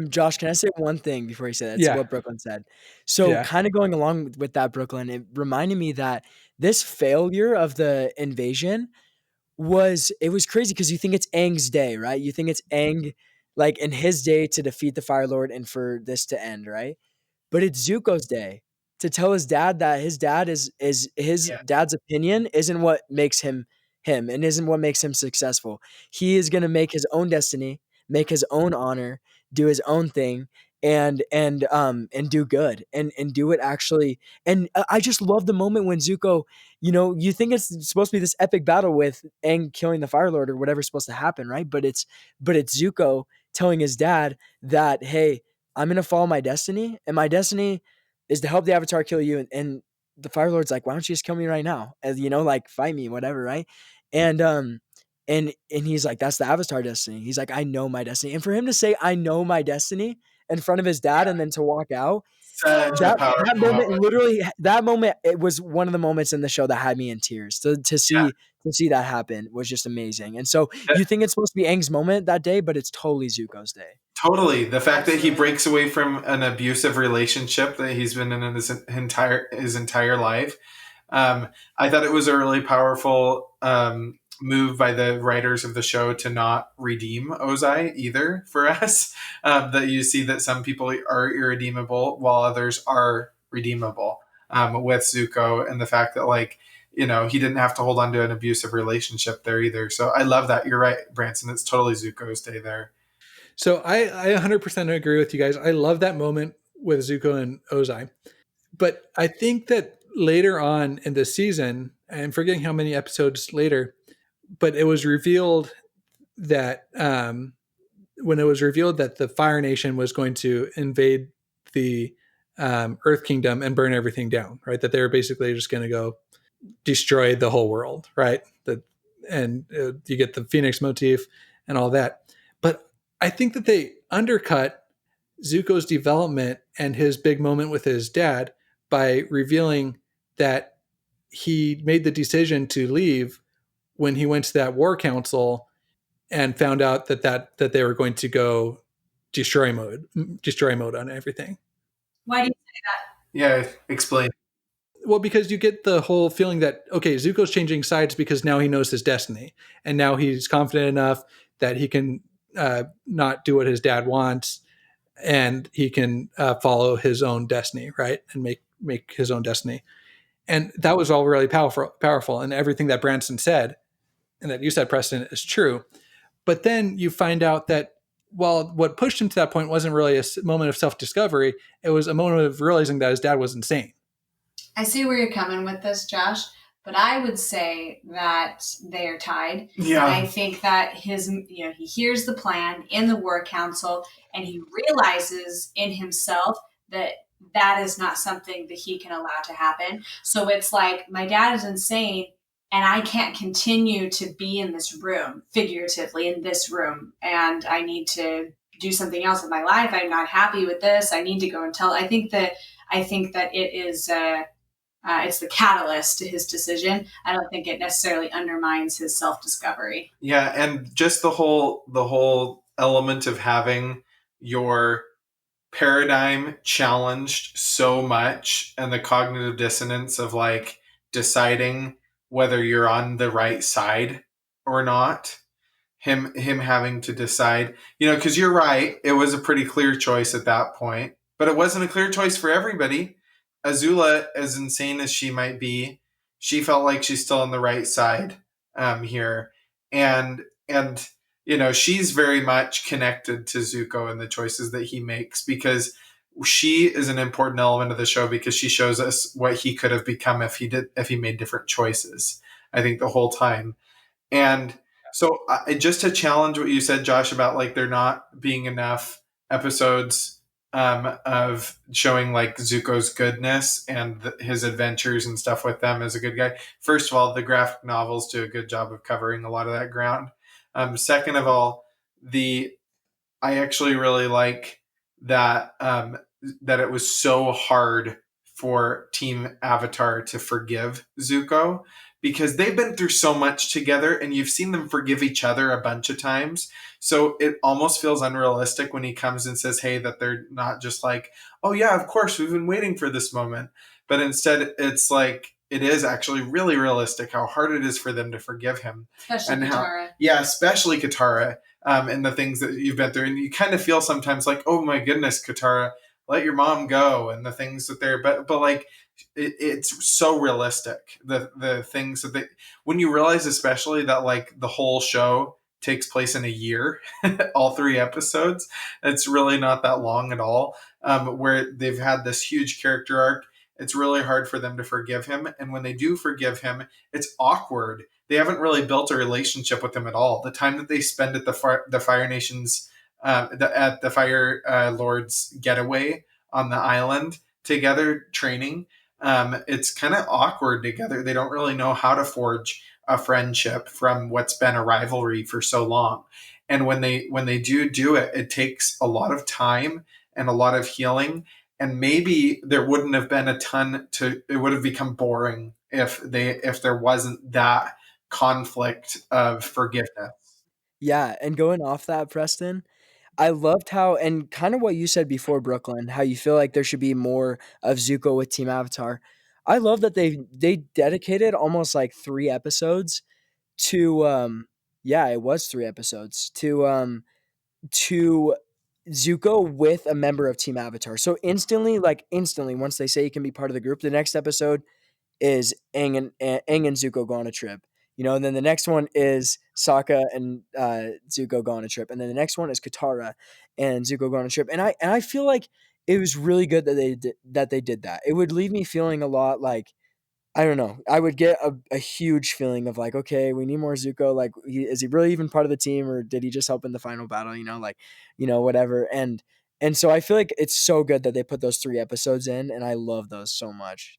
Josh, can I say one thing before you say that? It's Yeah. what Brooklyn said. So kind of going along with that, Brooklyn, it reminded me that this failure of the invasion was crazy because you think it's Aang's day, right? You think it's Aang, like in his day to defeat the Fire Lord and for this to end, right? But it's Zuko's day to tell his dad that his dad is his dad's opinion isn't what makes him him and isn't what makes him successful. He is going to make his own destiny, make his own honor, do his own thing, and do good and do it actually. And I just love the moment when Zuko, you think it's supposed to be this epic battle with Aang killing the Fire Lord or whatever's supposed to happen, right? But it's Zuko telling his dad that, hey, I'm gonna follow my destiny, and my destiny is to help the Avatar kill you. And the Fire Lord's like, why don't you just kill me right now? As like fight me, whatever, right? And and he's like, that's the Avatar destiny. He's like, I know my destiny. And for him to say, I know my destiny in front of his dad and then to walk out, that moment, literally, that moment, it was one of the moments in the show that had me in tears. To see that happen was just amazing. And so you think it's supposed to be Aang's moment that day, but it's totally Zuko's day. Totally. The fact that he breaks away from an abusive relationship that he's been in his entire life. I thought it was a really powerful move by the writers of the show to not redeem Ozai either for us. That you see that some people are irredeemable while others are redeemable with Zuko, and the fact that he didn't have to hold on to an abusive relationship there either. So I love that. You're right, Branson. It's totally Zuko's day there. So I 100% agree with you guys. I love that moment with Zuko and Ozai. But I think that later on in the season, I'm forgetting how many episodes later, but it was revealed that when it was revealed that the Fire Nation was going to invade the Earth Kingdom and burn everything down, right? That they were basically just going to go destroy the whole world, right? And you get the Phoenix motif and all that. But I think that they undercut Zuko's development and his big moment with his dad by revealing that he made the decision to leave when he went to that war council and found out that they were going to go destroy mode on everything. Why do you say that? Yeah, explain. Well, because you get the whole feeling that, okay, Zuko's changing sides because now he knows his destiny. And now he's confident enough that he can not do what his dad wants, and he can follow his own destiny, right? And make his own destiny. And that was all really powerful. And everything that Branson said and that you said, Preston, is true. But then you find out that while what pushed him to that point wasn't really a moment of self-discovery, it was a moment of realizing that his dad was insane. I see where you're coming with this, Josh, but I would say that they are tied. Yeah. And I think that he hears the plan in the war council and he realizes in himself that that is not something that he can allow to happen. So it's like, my dad is insane and I can't continue to be in this room, figuratively in this room, and I need to do something else with my life. I'm not happy with this. I need to go and tell. I think that it is it's the catalyst to his decision. I don't think it necessarily undermines his self-discovery. Yeah, and just the whole element of having your paradigm challenged so much, and the cognitive dissonance of deciding whether you're on the right side or not. Him having to decide, because you're right, it was a pretty clear choice at that point, but it wasn't a clear choice for everybody. Azula, as insane as she might be, she felt like she's still on the right side here, and she's very much connected to Zuko and the choices that he makes, because she is an important element of the show, because she shows us what he could have become if he made different choices, I think, the whole time. And so just to challenge what you said, Josh, about there not being enough episodes of showing like Zuko's goodness and his adventures and stuff with them as a good guy. First of all, the graphic novels do a good job of covering a lot of that ground. Second of all, I actually really like that that it was so hard for Team Avatar to forgive Zuko, because they've been through so much together and you've seen them forgive each other a bunch of times. So it almost feels unrealistic when he comes and says, hey, that they're not just like, oh yeah, of course, we've been waiting for this moment. But instead it's like, it is actually really realistic how hard it is for them to forgive him. Especially Katara. Especially Katara, and the things that you've been through. And you kind of feel sometimes like, oh my goodness, Katara, let your mom go, and the things that they're, but like, it's so realistic. The things that they, when you realize especially that like the whole show takes place in a year, all 3 episodes, it's really not that long at all, where they've had this huge character arc. It's really hard for them to forgive him. And when they do forgive him, it's awkward. They haven't really built a relationship with him at all. The time that they spend at the Fire Nation's, at the Fire Lord's getaway on the island together training, it's kind of awkward together. They don't really know how to forge a friendship from what's been a rivalry for so long. And when they do it, it takes a lot of time and a lot of healing. And maybe there wouldn't have been it would have become boring if there wasn't that conflict of forgiveness. Yeah, and going off that, Preston, I loved how, and kind of what you said before, Brooklyn, how you feel like there should be more of Zuko with Team Avatar. I love that they dedicated almost like 3 episodes to yeah, it was 3 episodes to Zuko with a member of Team Avatar. So instantly, once they say he can be part of the group, the next episode is Aang and Zuko go on a trip. And then the next one is Sokka and Zuko go on a trip, and then the next one is Katara and Zuko go on a trip. And I feel like it was really good that they did that. It would leave me feeling a lot like, I don't know. I would get a huge feeling of like, okay, we need more Zuko. Like, is he really even part of the team, or did he just help in the final battle? Whatever. And so I feel like it's so good that they put those 3 episodes in, and I love those so much.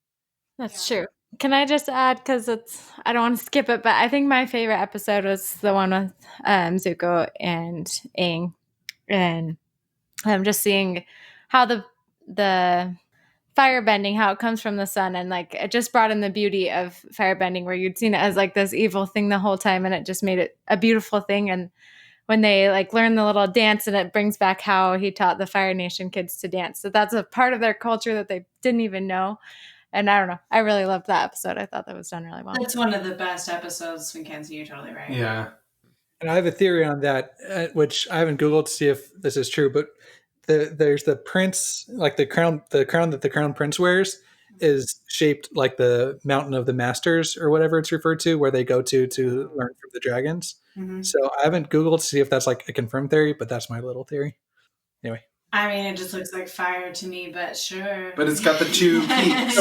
That's true. Can I just add, because I don't want to skip it, but I think my favorite episode was the one with Zuko and Aang, and just seeing how the firebending, how it comes from the sun, and like it just brought in the beauty of firebending, where you'd seen it as like this evil thing the whole time, and it just made it a beautiful thing. And when they like learn the little dance, and it brings back how he taught the Fire Nation kids to dance, so that's a part of their culture that they didn't even know. And I don't know, I really loved that episode. I thought that was done really well. That's one of the best episodes, Mackenzie. You're totally right. Yeah. And I have a theory on that, which I haven't Googled to see if this is true, but there's the prince, like the crown that the crown prince wears is shaped like the mountain of the masters, or whatever it's referred to, where they go to learn from the dragons. Mm-hmm. So I haven't Googled to see if that's like a confirmed theory, but that's my little theory. Anyway. I mean, it just looks like fire to me, but sure. But it's got the 2 peaks.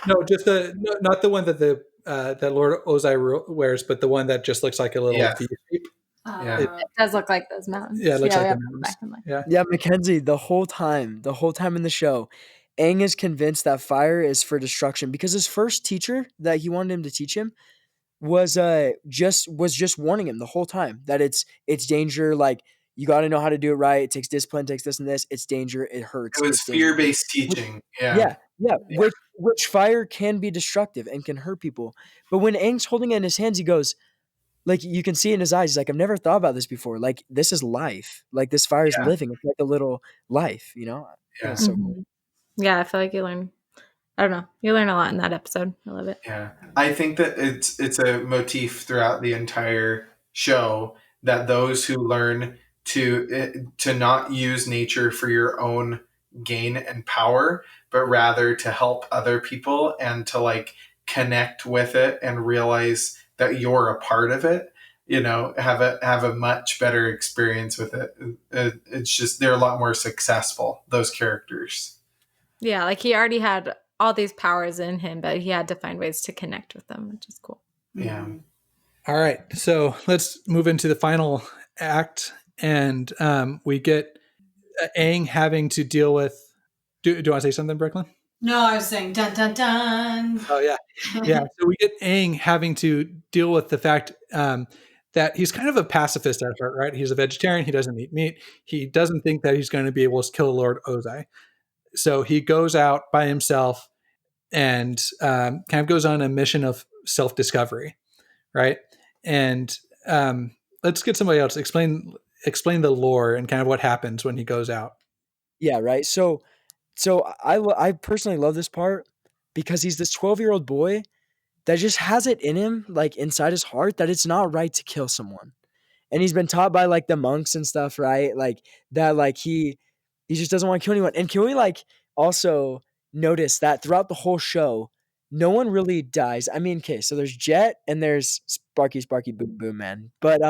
No, just not the one that that Lord Ozai wears, but the one that just looks like a little V shape. Yeah. It does look like those mountains. Yeah, it looks like the mountains. Yeah, Mackenzie, the whole time in the show, Aang is convinced that fire is for destruction, because his first teacher that he wanted him to teach him was just warning him the whole time that it's danger. Like, you got to know how to do it right. It takes discipline, takes this and this. It's danger. It hurts. It was fear-based teaching. Yeah. Which fire can be destructive and can hurt people. But when Aang's holding it in his hands, he goes, like, you can see in his eyes, he's like, I've never thought about this before. Like, this is life. Like, this fire is living. It's like a little life, Yeah. It's so cool. Yeah, I feel like you learn a lot in that episode. I love it. Yeah. I think that it's a motif throughout the entire show that those who learn to not use nature for your own gain and power, but rather to help other people and to like connect with it and realize that you're a part of it, have a much better experience with it. It's just, they're a lot more successful, those characters. Yeah, like he already had all these powers in him, but he had to find ways to connect with them, which is cool. Yeah. All right, so let's move into the final act, and we get Aang having to deal with. Do you want to say something, Brooklyn? No, I was saying dun dun dun. Oh yeah, yeah. So we get Aang having to deal with the fact that he's kind of a pacifist at heart, right? He's a vegetarian. He doesn't eat meat. He doesn't think that he's going to be able to kill Lord Ozai. So he goes out by himself and kind of goes on a mission of self-discovery, right? And let's get somebody else explain the lore and kind of what happens when he goes out. Yeah, right. So I personally love this part because he's this 12-year-old boy that just has it in him, like inside his heart, that it's not right to kill someone. And he's been taught by like the monks and stuff, right? Like that, like he just doesn't want to kill anyone. And can we like also notice that throughout the whole show, no one really dies? I mean, okay, so there's Jet and there's Sparky Boom Boom Man, but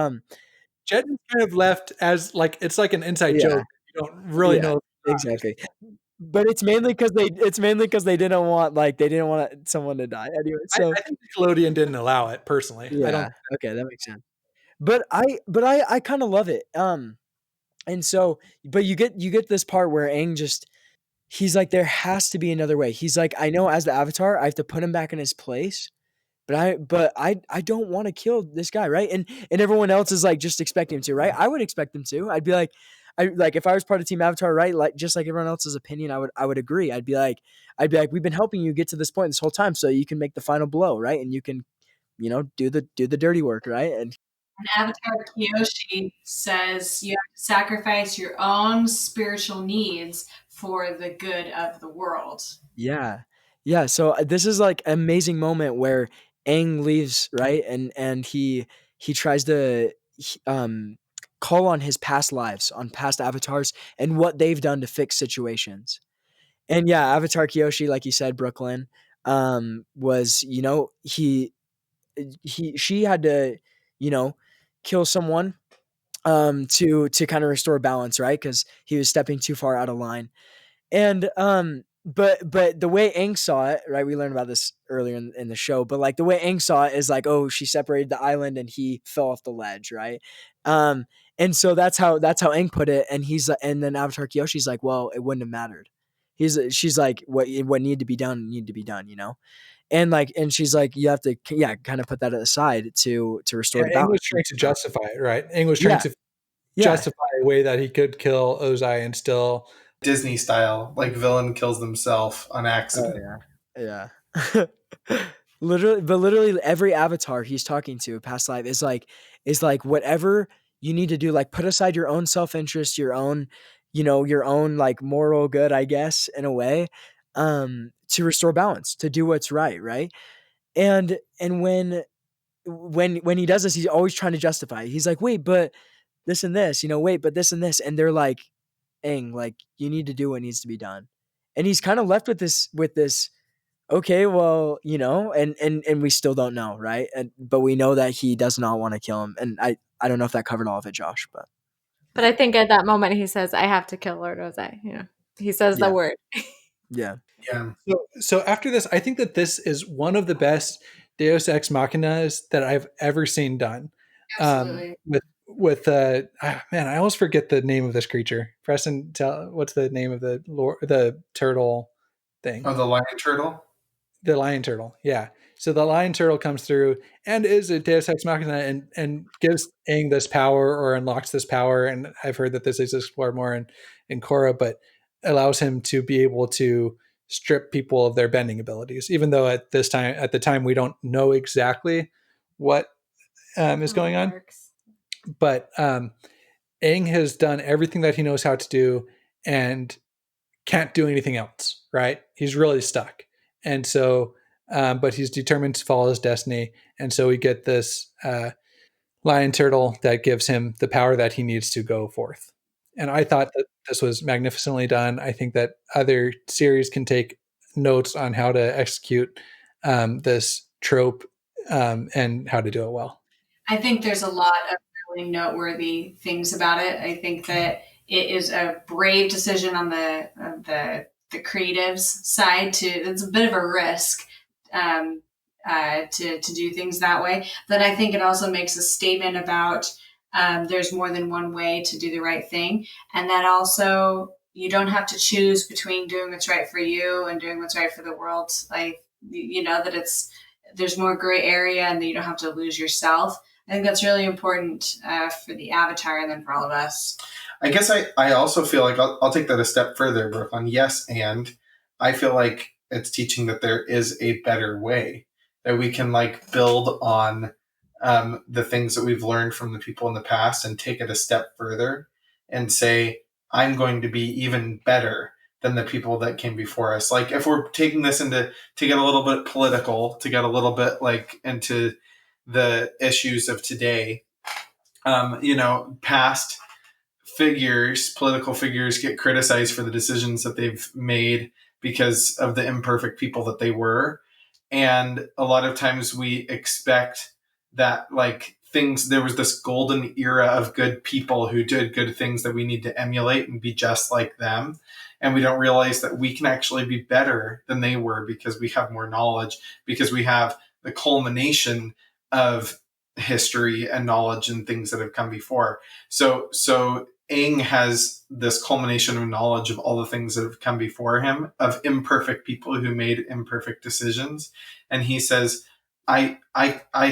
Jet is kind of left as like it's like an inside yeah, joke. You don't really yeah, know. exactly. But it's mainly because they didn't want someone to die anyway. So I think Nickelodeon didn't allow it personally. I yeah, don't. okay, that makes sense. But I kind of love it. And so, but you get this part where Aang just he's like, there has to be another way. He's like, I know as the Avatar, I have to put him back in his place, but I don't want to kill this guy, right? And everyone else is like just expecting him to, right? I would expect him to. I'd be like, I like if I was part of Team Avatar, right? Like just like everyone else's opinion, I would agree. I'd be like, we've been helping you get to this point this whole time, so you can make the final blow, right? And you can, do the dirty work, right? And And Avatar Kyoshi says you have to sacrifice your own spiritual needs for the good of the world. yeah. Yeah, so this is like an amazing moment where Aang leaves, right? And he tries to call on his past lives, on past avatars and what they've done to fix situations. And yeah, Avatar Kyoshi, like you said, Brooklyn, was, she had to, you know, kill someone to kind of restore balance, right? Because he was stepping too far out of line. And but the way Aang saw it, right? We learned about this earlier in the show, but like the way Aang saw it is like, oh, she separated the island and he fell off the ledge, right? Um, and so that's how Aang put it. And then Avatar Kyoshi's like, well, it wouldn't have mattered. She's like, what needed to be done needed to be done, and she's like, you have to, yeah, kind of put that aside to restore Yeah, the Aang was balance. trying to justify it, right? Aang was trying Yeah, to yeah. justify a way that he could kill Ozai and still. Disney style, like villain kills themselves on Oh accident. yeah. Yeah. literally every avatar he's talking to past life is like whatever you need to do, like put aside your own self-interest, your own like moral good, I guess, in a way, to restore balance, to do what's right? And when he does this, he's always trying to justify it. He's like, wait, but this and this, wait, but this and this, and they're like, Aang, like, you need to do what needs to be done. And he's kind of left with this, okay, well, and we still don't know, right? But we know that he does not want to kill him. And I don't know if that covered all of it, Josh, but But I think at that moment he says, "I have to kill Lord Ozai." He says the yeah, word. yeah, Yeah. So after this, I think that this is one of the best Deus Ex Machinas that I've ever seen done. Absolutely. With man, I always forget the name of this creature. Preston, what's the name of the turtle thing? Oh, the lion turtle. The lion turtle, yeah. So the lion turtle comes through and is a Deus Ex Machina and gives Aang this power or unlocks this power. And I've heard that this is explored more in Korra, but allows him to be able to strip people of their bending abilities, even though at the time we don't know exactly what is going on. But Aang has done everything that he knows how to do and can't do anything else, right? He's really stuck. And so, but he's determined to follow his destiny. And so we get this lion turtle that gives him the power that he needs to go forth. And I thought that this was magnificently done. I think that other series can take notes on how to execute this trope and how to do it well. I think there's a lot of really noteworthy things about it. I think that it is a brave decision on the creatives side. It's a bit of a risk to do things that way, but I think it also makes a statement about there's more than one way to do the right thing. And that also, you don't have to choose between doing what's right for you and doing what's right for the world. Like, that there's more gray area and that you don't have to lose yourself. I think that's really important for the Avatar and then for all of us. I guess I also feel like I'll take that a step further, Brooklyn. Yes, and I feel like it's teaching that there is a better way, that we can like build on the things that we've learned from the people in the past and take it a step further and say, I'm going to be even better than the people that came before us. Like if we're taking this to get a little bit political, to get a little bit like into the issues of today, past political figures get criticized for the decisions that they've made because of the imperfect people that they were. And a lot of times we expect that like there was this golden era of good people who did good things that we need to emulate and be just like them. And we don't realize that we can actually be better than they were because we have more knowledge, because we have the culmination of history and knowledge and things that have come before. So Aang has this culmination of knowledge of all the things that have come before him, of imperfect people who made imperfect decisions. And he says, I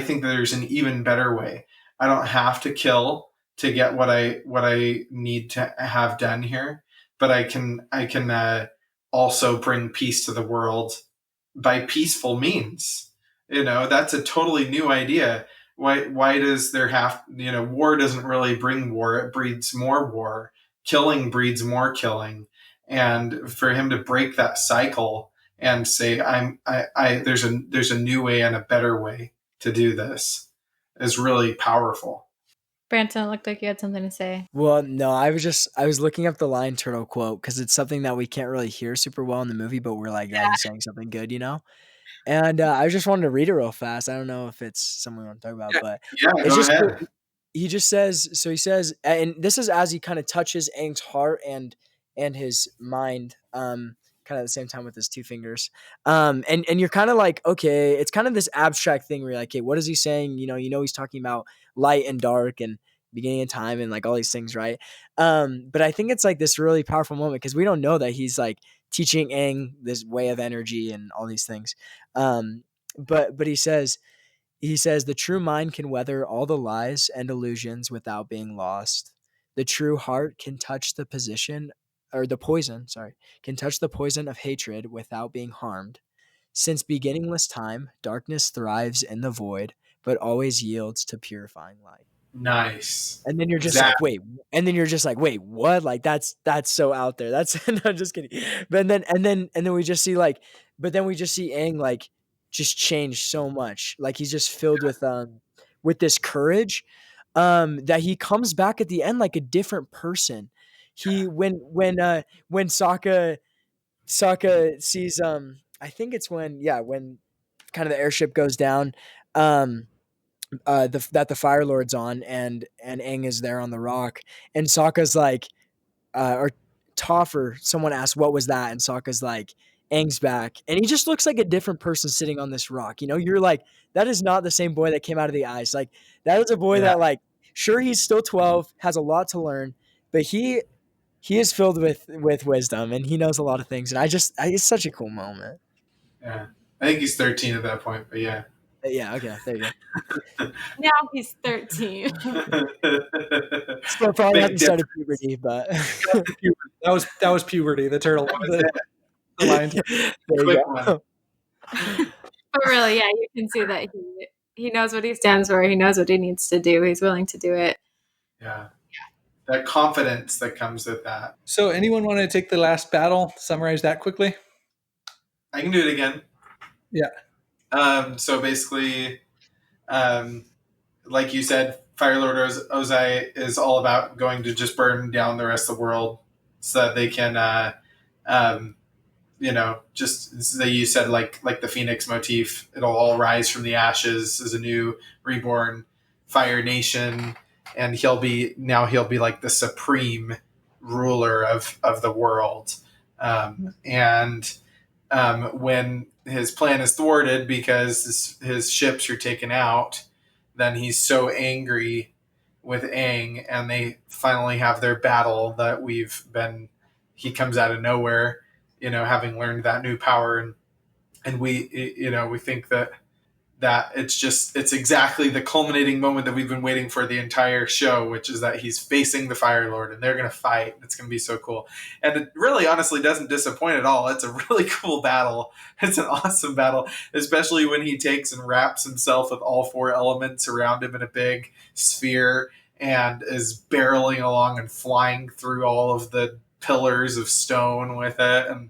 think that there's an even better way. I don't have to kill to get what I need to have done here, but I can also bring peace to the world by peaceful means. That's a totally new idea. Why does there war doesn't really bring war, it breeds more war. Killing breeds more killing. And for him to break that cycle and say, there's a new way and a better way to do this is really powerful. Branson, it looked like you had something to say. Well, no, I was looking up the lion turtle quote because it's something that we can't really hear super well in the movie, but we're like, he's saying something good, And I just wanted to read it real fast. I don't know if it's something we want to talk about, but it's go just ahead. cool. He just says, so he says, and this is as he kind of touches Aang's heart and his mind, kind of at the same time with his two fingers. And you're kind of like, okay, it's kind of this abstract thing where you're like, hey, what is he saying? He's talking about light and dark and beginning of time and like all these things, right? But I think it's like this really powerful moment because we don't know that he's like teaching Aang this way of energy and all these things. But he says the true mind can weather all the lies and illusions without being lost. The true heart can touch the poison of hatred without being harmed. Since beginningless time, darkness thrives in the void, but always yields to purifying light. Nice. And then you're just like, wait. And then you're just like, wait, what? Like that's so out there. That's no, just kidding. But then we just see Aang like just change so much. Like he's just filled with this courage, that he comes back at the end like a different person. He when Sokka sees I think it's when kind of the airship goes down, that the Fire Lord's on, and Aang is there on the rock, and Sokka's like, or Toph or someone asks, what was that? And Sokka's like, Aang's back, and he just looks like a different person sitting on this rock. You're like, that is not the same boy that came out of the eyes. Like that is a boy that like, sure, he's still 12, has a lot to learn, but he is filled with wisdom, and he knows a lot of things, and it's such a cool moment. Yeah, I think he's 13 at that point, but yeah. Yeah, okay, there you go. Now he's 13. Still probably hasn't started puberty, but that was puberty. The turtle, the lion. There you go. But really, yeah, you can see that he knows what he stands for. He knows what he needs to do. He's willing to do it. Yeah. That confidence that comes with that. So anyone want to take the last battle, summarize that quickly? I can do it again. Yeah. So basically, like you said, Fire Lord Ozai is all about going to just burn down the rest of the world so that they can, just that you said, like the Phoenix motif, it'll all rise from the ashes as a new reborn Fire Nation, and he'll be like the supreme ruler of the world. When his plan is thwarted because his ships are taken out, then he's so angry with Aang, and they finally have their battle that he comes out of nowhere, having learned that new power. And we think that it's exactly the culminating moment that we've been waiting for the entire show, which is that he's facing the Fire Lord and they're going to fight. It's going to be so cool. And it really honestly doesn't disappoint at all. It's a really cool battle. It's an awesome battle, especially when he takes and wraps himself with all 4 elements around him in a big sphere and is barreling along and flying through all of the pillars of stone with it. And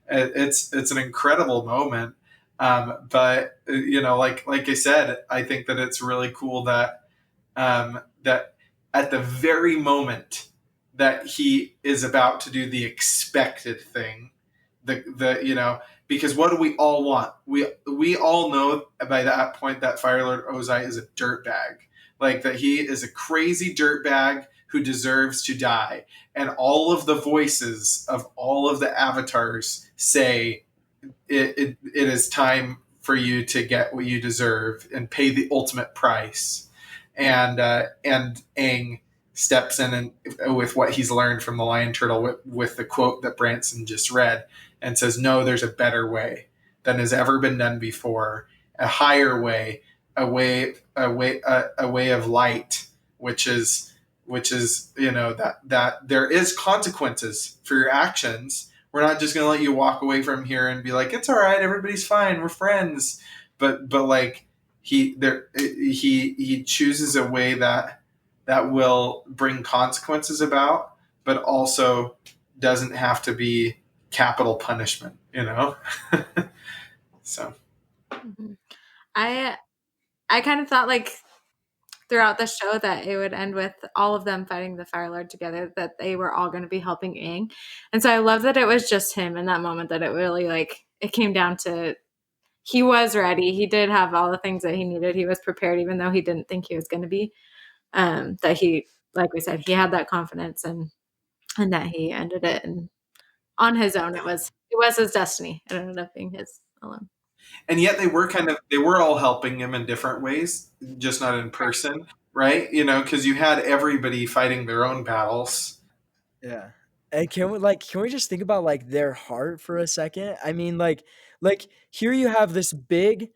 it's an incredible moment. But like I said, I think that it's really cool that that at the very moment that he is about to do the expected thing, because what do we all want? We all know by that point that Fire Lord Ozai is a dirtbag, like that he is a crazy dirtbag who deserves to die, and all of the voices of all of the avatars say it is time for you to get what you deserve and pay the ultimate price. And Aang steps in and with what he's learned from the Lion Turtle with the quote that Branson just read, and says, "No, there's a better way than has ever been done before, a higher way, a way of light, which is that there is consequences for your actions. We're not just going to let you walk away from here and be like, it's all right, everybody's fine, we're friends." But like he chooses a way that will bring consequences about, but also doesn't have to be capital punishment, So I kind of thought like throughout the show that it would end with all of them fighting the Fire Lord together, that they were all going to be helping Aang. And so I love that it was just him in that moment, that it really it came down to he was ready. He did have all the things that he needed. He was prepared, even though he didn't think he was going to be. That he, like we said, he had that confidence and that he ended it and on his own. It was his destiny. It ended up being his alone. And yet they were all helping him in different ways, just not in person, right? Because you had everybody fighting their own battles. Yeah. And can we just think about their heart for a second? I mean, like here you have this big,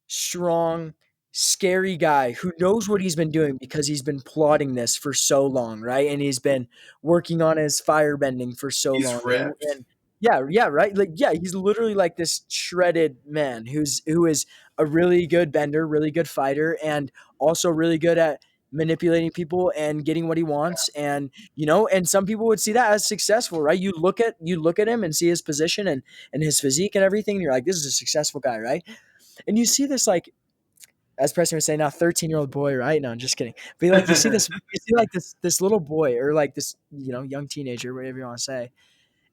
strong, scary guy who knows what he's been doing because he's been plotting this for so long, right? And he's been working on his firebending for so He's long. ripped. And yeah, right? He's literally like this shredded man who is a really good bender, really good fighter, and also really good at manipulating people and getting what he wants. And and some people would see that as successful, right? You look at him and see his position and his physique and everything, and you're like, this is a successful guy, right? And you see this, as Preston was saying, now 13-year-old boy, right? No, I'm just kidding. But you see this little boy, or this young teenager, whatever you want to say,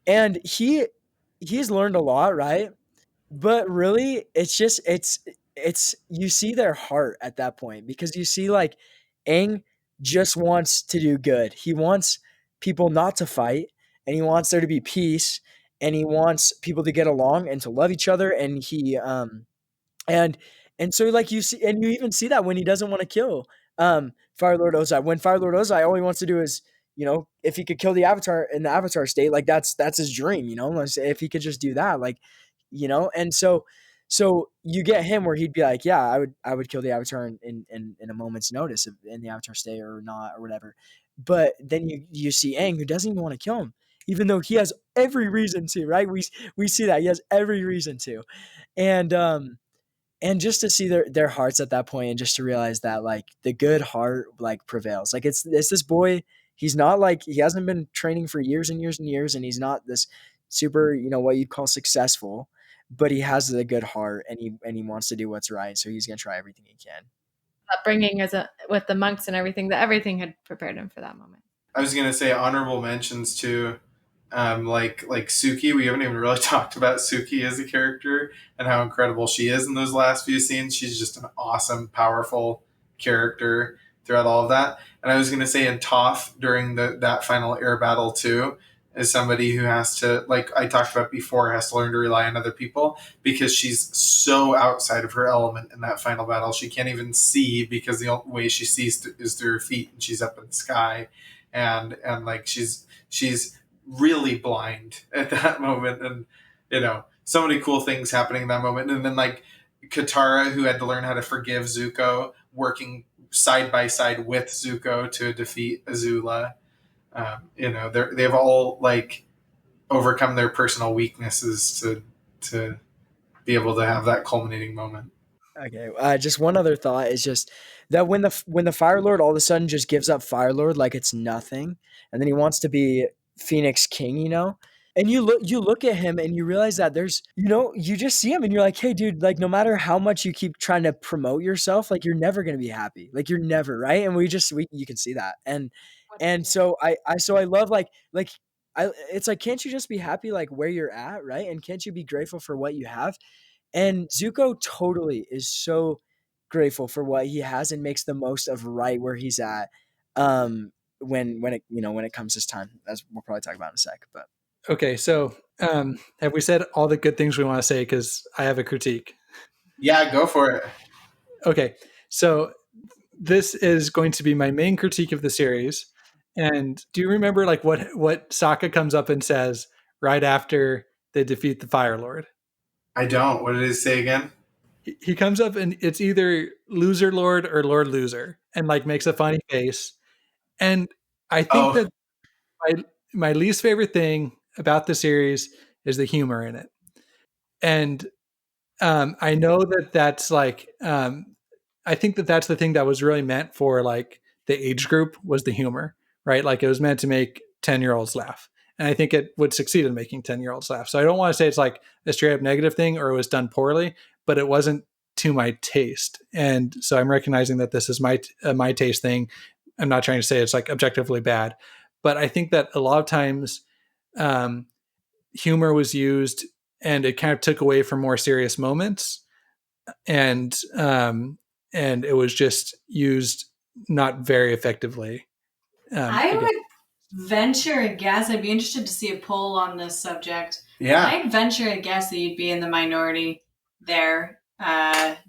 and he's learned a lot, right? But really, it's you see their heart at that point, because you see Aang just wants to do good. He wants people not to fight, and he wants there to be peace, and he wants people to get along and to love each other. And and so you see, and you even see that when he doesn't want to kill Fire Lord Ozai. When Fire Lord Ozai, all he wants to do is, if he could kill the Avatar in the Avatar state, that's his dream. If he could just do that, and so you get him where he'd be like, yeah, I would kill the Avatar in a moment's notice in the Avatar state or not or whatever. But then you see Aang, who doesn't even want to kill him, even though he has every reason to, right? We see that he has every reason to, and just to see their hearts at that point, and just to realize that the good heart prevails. It's this boy. He's not he hasn't been training for years and years and years, and he's not this super what you'd call successful, but he has a good heart, and he wants to do what's right. So he's gonna try everything he can. Upbringing with the monks and everything, that everything had prepared him for that moment. I was gonna say honorable mentions to like Suki. We haven't even really talked about Suki as a character and how incredible she is in those last few scenes. She's just an awesome, powerful character throughout all of that. And I was going to say in Toph during that final air battle too, as somebody who has to, like I talked about before, has to learn to rely on other people because she's so outside of her element in that final battle. She can't even see because the only way she sees is through her feet, and she's up in the sky, and like she's really blind at that moment, and so many cool things happening in that moment. And then like Katara, who had to learn how to forgive Zuko, working side by side with Zuko to defeat Azula. They've all like overcome their personal weaknesses to be able to have that culminating moment. Okay, just one other thought is just that when the Fire Lord all of a sudden just gives up Fire Lord like it's nothing, and then he wants to be Phoenix King, and you look at him and you realize that there's you just see him and you're like, hey dude, like no matter how much you keep trying to promote yourself, like you're never gonna be happy, like you're never right, and you can see that, and so I love like it's like, can't you just be happy like where you're at, right, and can't you be grateful for what you have? And Zuko totally is so grateful for what he has and makes the most of right where he's at. When it comes this time, as we'll probably talk about in a sec. But Okay, so have we said all the good things we want to say? Because I have a critique. Yeah, go for it. Okay, so this is going to be my main critique of the series. And do you remember like what Sokka comes up and says right after they defeat the Fire Lord? I don't. What did it say again? He comes up and it's either Loser Lord or Lord Loser, and like makes a funny face. And I think Oh, that my least favorite thing about the series is the humor in it. And I know that that's like I think that that's the thing that was really meant for like the age group was the humor, right? Like it was meant to make 10-year-olds laugh. And I think it would succeed in making 10-year-olds laugh. So I don't want to say it's like a straight up negative thing or it was done poorly, but it wasn't to my taste. And so I'm recognizing that this is my taste thing. I'm not trying to say it's like objectively bad, but I think that a lot of times um, humor was used and it kind of took away from more serious moments, and it was just used not very effectively. I Again. would venture a guess. I'd be interested to see a poll on this subject. yeah. I'd venture a guess that you'd be in the minority there,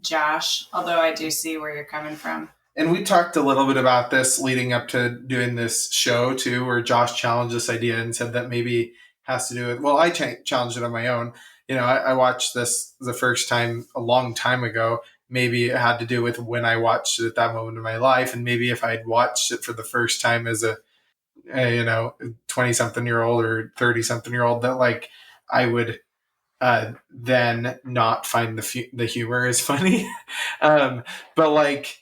Josh, although I do see where you're coming from. And we talked a little bit about this leading up to doing this show too, where Josh challenged this idea and said that maybe has to do with, well, I challenged it on my own. I watched this the first time a long time ago. Maybe it had to do with when I watched it at that moment in my life. And maybe if I'd watched it for the first time as a 20 something year old or 30 something year old, that like I would then not find the humor as funny. But like,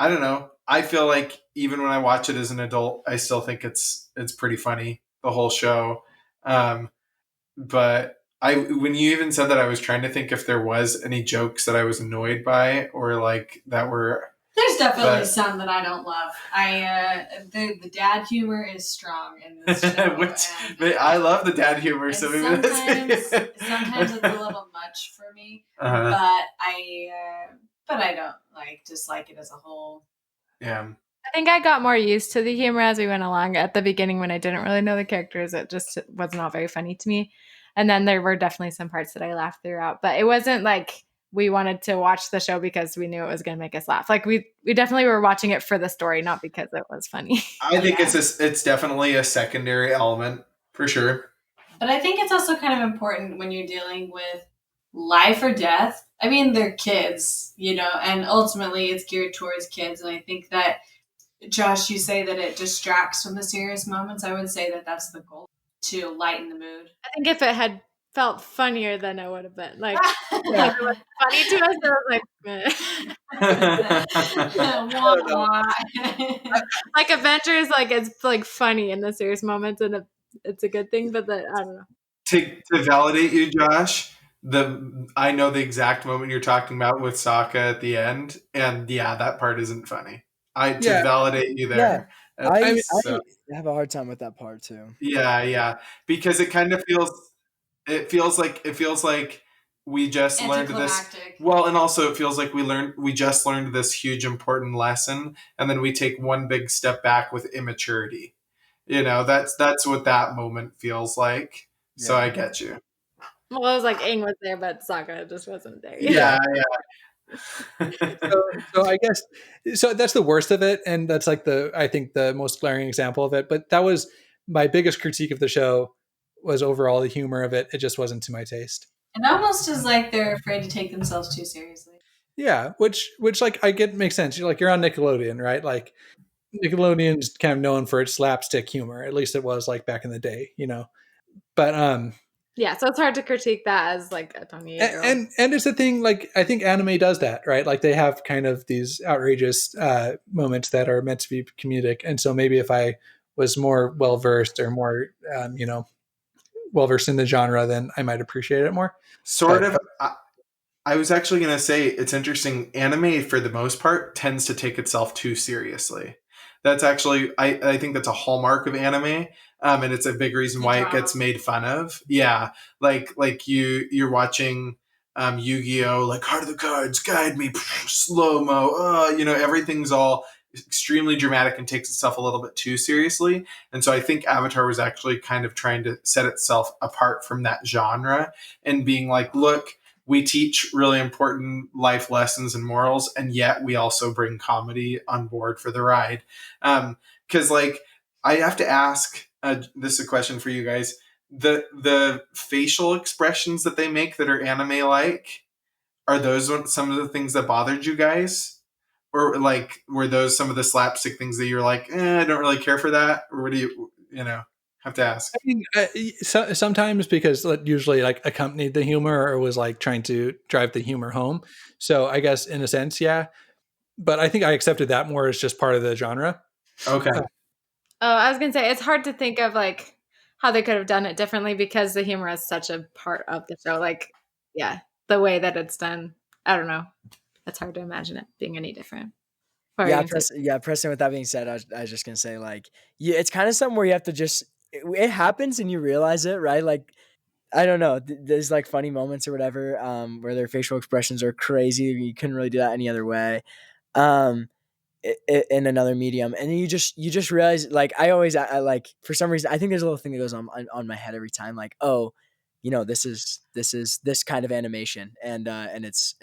I don't know. I feel like even when I watch it as an adult, I still think it's pretty funny, the whole show. But when you even said that, I was trying to think if there was any jokes that I was annoyed by or like that were. There's definitely some that I don't love. The dad humor is strong in this show. I love the dad humor. So sometimes it's a little much for me, but I don't dislike it as a whole. Yeah. I think I got more used to the humor as we went along. At the beginning, when I didn't really know the characters, it just was not very funny to me. And then there were definitely some parts that I laughed throughout, but it wasn't like we wanted to watch the show because we knew it was going to make us laugh. Like we definitely were watching it for the story, not because it was funny. I think it's definitely a secondary element for sure. But I think it's also kind of important when you're dealing with life or death. I mean, they're kids, and ultimately it's geared towards kids. And I think that, Josh, you say that it distracts from the serious moments. I would say that that's the goal, to lighten the mood. I think if it had felt funnier, then it would have been like, it was funny to us. I was like, like Avengers, like it's like funny in the serious moments, and it's a good thing. But I don't know. To validate you, Josh, I know the exact moment you're talking about with Sokka at the end, and yeah, that part isn't funny. To validate you there. Yeah. I have a hard time with that part too. Yeah, because it kind of feels like we just learned this. Well, and also it feels like we just learned this huge important lesson, and then we take one big step back with immaturity. That's what that moment feels like. So Yeah. I get you. Well, it was like Aang was there, but Sokka just wasn't there. Yeah. So I guess so that's the worst of it, and that's like I think the most glaring example of it. But that was my biggest critique of the show, was overall the humor of it. It just wasn't to my taste. It almost is like they're afraid to take themselves too seriously. Yeah, which like I get makes sense. You're on Nickelodeon, right? Like Nickelodeon's kind of known for its slapstick humor. At least it was like back in the day, But Yeah, so it's hard to critique that as like a 28-year-old. and it's the thing, like I think anime does that, right? Like they have kind of these outrageous moments that are meant to be comedic, and so maybe if I was more well versed or more well versed in the genre, then I might appreciate it more. Sort of. I was actually going to say, it's interesting. Anime, for the most part, tends to take itself too seriously. That's actually, I think that's a hallmark of anime, and it's a big reason why it gets made fun of. Yeah, like you're watching Yu-Gi-Oh, like Heart of the Cards, guide me, slow mo. Everything's all extremely dramatic and takes itself a little bit too seriously. And so I think Avatar was actually kind of trying to set itself apart from that genre and being like, look, we teach really important life lessons and morals, and yet we also bring comedy on board for the ride. Because I have to ask, this is a question for you guys. The facial expressions that they make that are anime like, are those some of the things that bothered you guys? Or were those some of the slapstick things that you're like, I don't really care for that? Or what do you have to ask? I mean, sometimes because it usually like accompanied the humor or was like trying to drive the humor home. So I guess in a sense, yeah. But I think I accepted that more as just part of the genre. Okay. I was gonna say it's hard to think of like how they could have done it differently because the humor is such a part of the show. Like, yeah, the way that it's done, I don't know. It's hard to imagine it being any different. Preston, with that being said, I was just going to say, like, it's kind of something where you have to just, it happens and you realize it, right? Like, I don't know. There's like funny moments or whatever, where their facial expressions are crazy. You couldn't really do that any other way. In another medium, and then you just realize, like, I like, for some reason, I think there's a little thing that goes on my head every time, like, oh, this is this kind of animation, and it's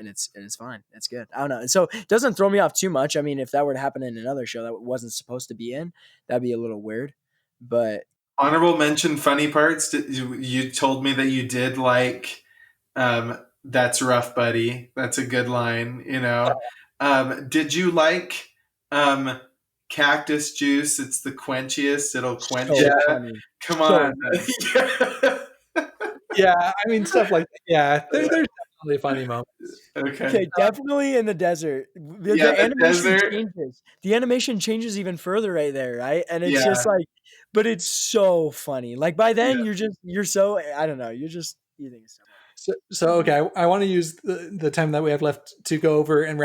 fine, it's good. I don't know, and so it doesn't throw me off too much. I mean, if that were to happen in another show that wasn't supposed to be in, that'd be a little weird. But honorable mention, funny parts. You told me that you did like, that's rough, buddy. That's a good line. Did you like cactus juice? It's the quenchiest. It'll quench so you. funny. Come So on. funny. Yeah, I mean stuff like that. Yeah, there's definitely funny moments. Okay, definitely in the desert. The animation changes. The animation changes even further right there, right? And it's just like, but it's so funny. Like by then you're so, I don't know, you think it's so funny. So okay, I want to use the time that we have left to go over and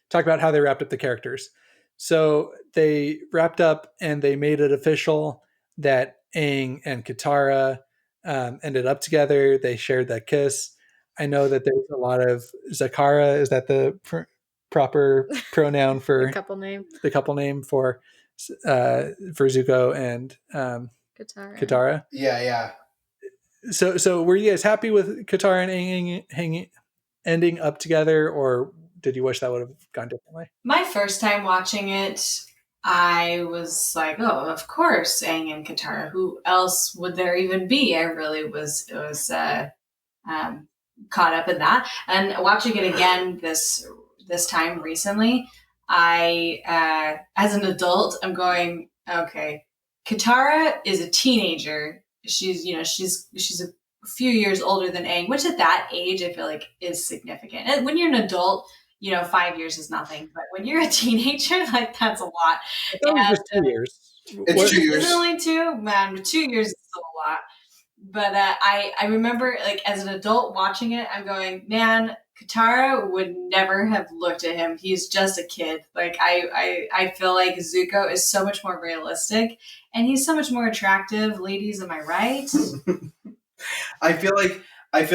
talk about how they wrapped up the characters. So they wrapped up and they made it official that Aang and Katara ended up together. They shared that kiss. I know that there's a lot of Zakara. Is that the proper pronoun for the couple name? The couple name for Zuko and Katara. Yeah. So were you guys happy with Katara and Aang ending up together, or did you wish that would have gone differently? My first time watching it, I was like, oh, of course, Aang and Katara. Who else would there even be? I really was caught up in that. And watching it again this time recently, I as an adult, I'm going, okay, Katara is a teenager. She's a few years older than Aang, which at that age I feel like is significant. And when you're an adult, 5 years is nothing, but when you're a teenager, like that's a lot. It was just 2 years. It's 2 years. Is it only 2? Man, 2 years is still a lot. But I remember, like, as an adult watching it, I'm going, man, Katara would never have looked at him. He's just a kid. Like, I feel like Zuko is so much more realistic, and he's so much more attractive. Ladies, am I right? I feel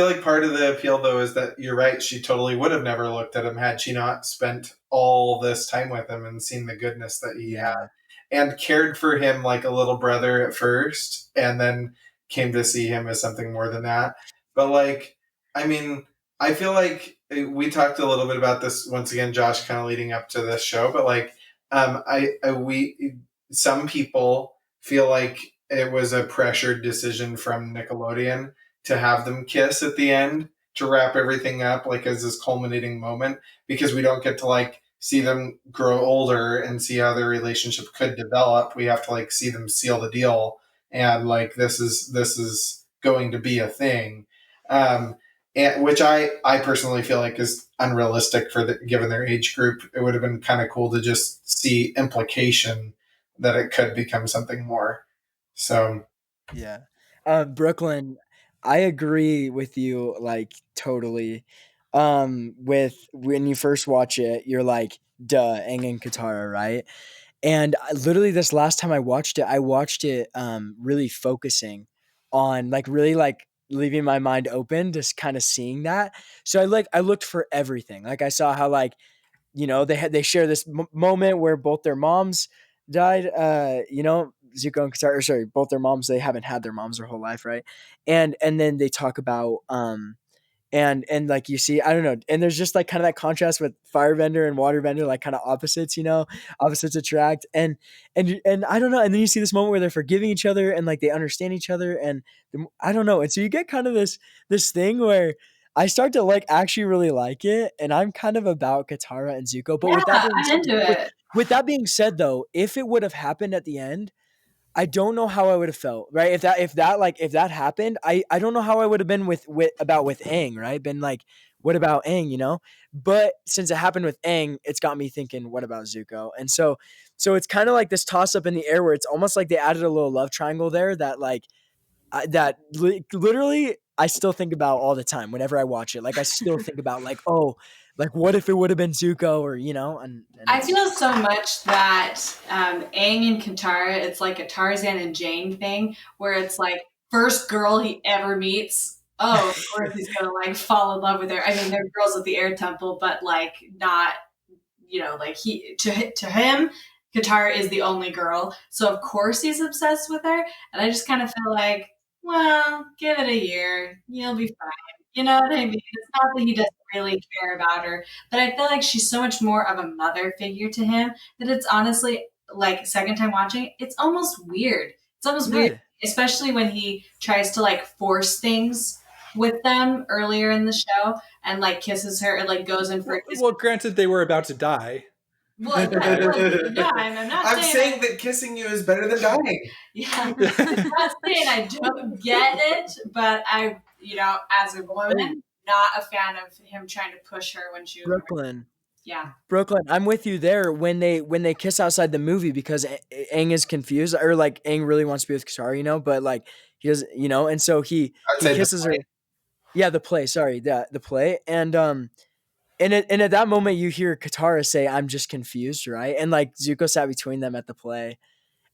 like part of the appeal, though, is that you're right. She totally would have never looked at him had she not spent all this time with him and seen the goodness that he had. and cared for him like a little brother at first, and then came to see him as something more than that. But like, I mean, I feel like we talked a little bit about this once again, Josh, kind of leading up to this show. But like, we some people feel like it was a pressured decision from Nickelodeon to have them kiss at the end to wrap everything up, like as this culminating moment, because we don't get to like see them grow older and see how their relationship could develop. We have to like see them seal the deal, and like this is going to be a thing. And, which I personally feel like is unrealistic for given their age group. It would have been kind of cool to just see implication that it could become something more. So Yeah. Brooklyn, I agree with you like totally. With when you first watch it, you're like, duh, Aang and Katara, right? And literally this last time I watched it really focusing on like really like leaving my mind open, just kind of seeing that. So I looked for everything. Like I saw how like, they share this moment where both their moms died, Zuko and Katara, or sorry, both their moms, they haven't had their moms their whole life, right? And then they talk about and like you see, I don't know, and there's just like kind of that contrast with firebender and waterbender, like kind of opposites, opposites attract, and I don't know, and then you see this moment where they're forgiving each other and like they understand each other, and I don't know, and so you get kind of this thing where I start to like actually really like it, and I'm kind of about Katara and Zuko, but Yeah, I'm into it. with that being said, though, if it would have happened at the end, I don't know how I would have felt, right? If that happened, I don't know how I would have been with Aang, right? Been like, what about Aang, But since it happened with Aang, it's got me thinking, what about Zuko? And so it's kind of like this toss up in the air where it's almost like they added a little love triangle there that like literally I still think about all the time whenever I watch it. Like I still think about like, oh, like what if it would have been Zuko, or and I feel so much that Aang and Katara, it's like a Tarzan and Jane thing, where it's like first girl he ever meets. Oh, of course he's gonna like fall in love with her. I mean, they're girls at the Air Temple, but like not, like he to him, Katara is the only girl, so of course he's obsessed with her. And I just kind of feel like, well, give it a year, you'll be fine. You know what I mean? It's not that he doesn't really care about her, but I feel like she's so much more of a mother figure to him that it's honestly like second time watching, it's almost weird. It's almost weird, yeah. especially when he tries to like force things with them earlier in the show and like kisses her and like goes in for a kiss. Well, granted, they were about to die. Well, yeah, I'm not saying that kissing you is better than dying. Yeah, I'm not saying I don't get it, but I, as a woman, not a fan of him trying to push her when she was Brooklyn. Yeah. Brooklyn, I'm with you there when they kiss outside the movie because Aang is confused, or like Aang really wants to be with Katara, but like he does, and so he kisses her. Yeah, the play. Sorry, the play, and at that moment you hear Katara say, "I'm just confused," right? And like Zuko sat between them at the play,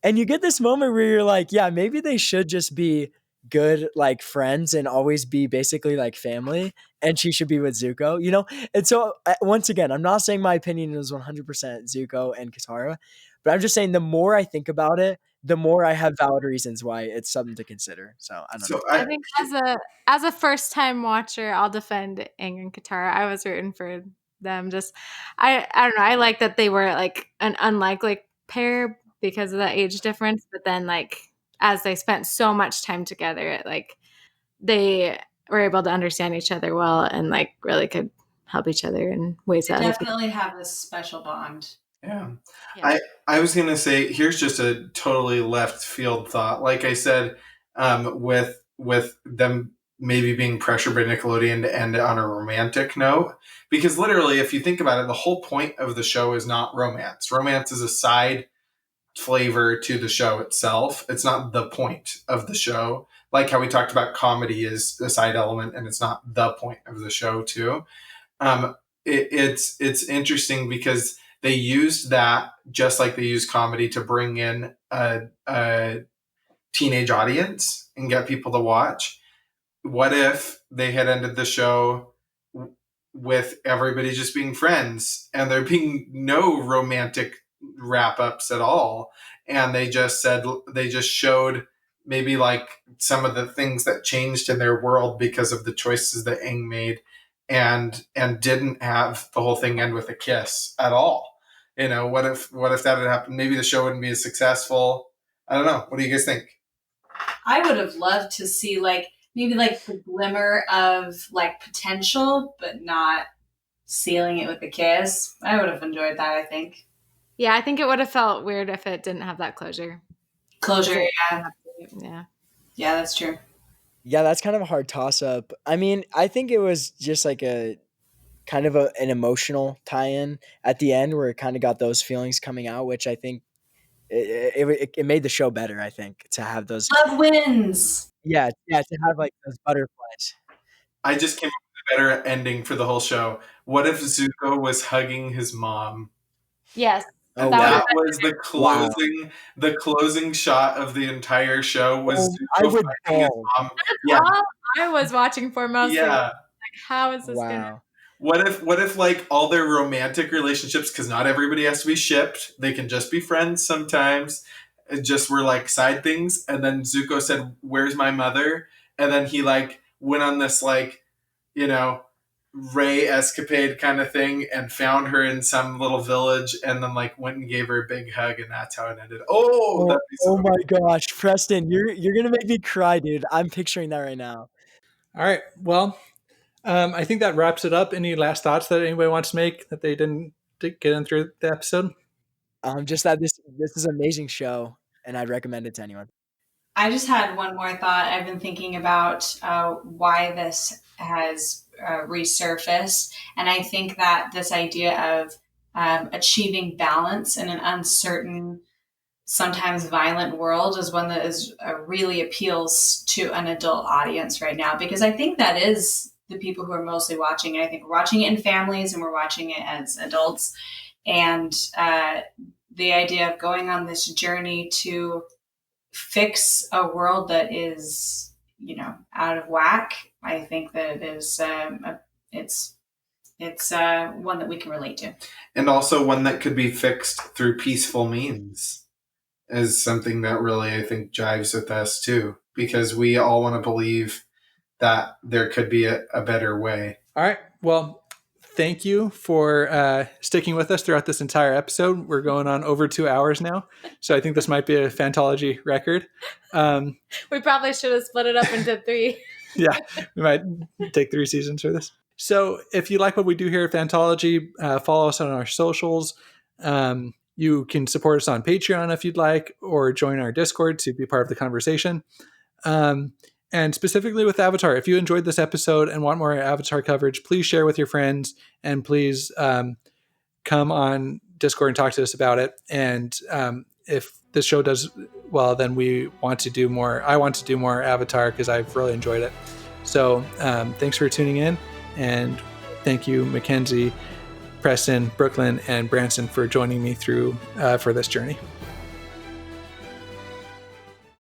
and you get this moment where you're like, yeah, maybe they should just be good like friends and always be basically like family, and she should be with Zuko. And so once again, I'm not saying my opinion is 100% Zuko and Katara, but I'm just saying the more I think about it, the more I have valid reasons why it's something to consider. So I don't know. I think as a first time watcher, I'll defend Aang and Katara. I was rooting for them. Just I don't know. I like that they were like an unlikely pair because of the age difference. But then like as they spent so much time together, like they were able to understand each other well and like really could help each other in ways They that definitely have a special bond. Yeah. I was gonna say, here's just a totally left field thought. Like I said, with them maybe being pressured by Nickelodeon to end it on a romantic note, because literally, if you think about it, the whole point of the show is not romance. Romance is a side flavor to the show itself. It's not the point of the show. Like how we talked about comedy is a side element, and it's not the point of the show too. It's interesting because they used that just like they use comedy to bring in a teenage audience and get people to watch. What if they had ended the show with everybody just being friends and there being no romantic wrap-ups at all, and they just showed maybe like some of the things that changed in their world because of the choices that Aang made, and didn't have the whole thing end with a kiss at all. What if that had happened? Maybe the show wouldn't be as successful. I don't know. What do you guys think? I would have loved to see maybe the glimmer of potential, but not sealing it with a kiss. I would have enjoyed that, I think. Yeah, I think it would have felt weird if it didn't have that closure. Yeah. Yeah, that's true. Yeah, that's kind of a hard toss-up. I mean, I think it was just like a kind of an emotional tie-in at the end where it kind of got those feelings coming out, which I think it made the show better, I think, to have those. Love wins. Yeah, to have like those butterflies. I just came up with a better ending for the whole show. What if Zuko was hugging his mom? Yes. Oh, that was the closing. Wow. The closing shot of the entire show was Zuko I would hugging his mom. Yeah, all I was watching for mostly. yeah. How is this gonna? What if like all their romantic relationships, because not everybody has to be shipped, they can just be friends sometimes, it just were like side things, and then Zuko said, "Where's my mother?" And then he like went on this Ray escapade kind of thing and found her in some little village, and then like went and gave her a big hug, and that's how it ended. Oh my gosh, Preston, you're gonna make me cry, dude. I'm picturing that right now. All right. Well, I think that wraps it up. Any last thoughts that anybody wants to make that they didn't get in through the episode? Just that this is an amazing show, and I'd recommend it to anyone. I just had one more thought. I've been thinking about why this has resurfaced, and I think that this idea of achieving balance in an uncertain, sometimes violent world is one that is really appeals to an adult audience right now, because I think that is the people who are mostly watching it. I think we're watching it in families and we're watching it as adults, and the idea of going on this journey to fix a world that is, out of whack. I think that it is it's one that we can relate to, and also one that could be fixed through peaceful means is something that really I think jives with us too, because we all want to believe that there could be a better way. All right. Well, thank you for sticking with us throughout this entire episode. We're going on over 2 hours now, so I think this might be a Fantology record. We probably should have split it up into 3. Yeah, we might take 3 seasons for this. So if you like what we do here at Fantology, follow us on our socials. You can support us on Patreon if you'd like, or join our Discord to be part of the conversation. And specifically with Avatar, if you enjoyed this episode and want more Avatar coverage, please share with your friends, and please come on Discord and talk to us about it. And if this show does well, then we want to do more. I want to do more Avatar because I've really enjoyed it. So thanks for tuning in, and thank you, Mackenzie, Preston, Brooklyn, and Branson for joining me through for this journey.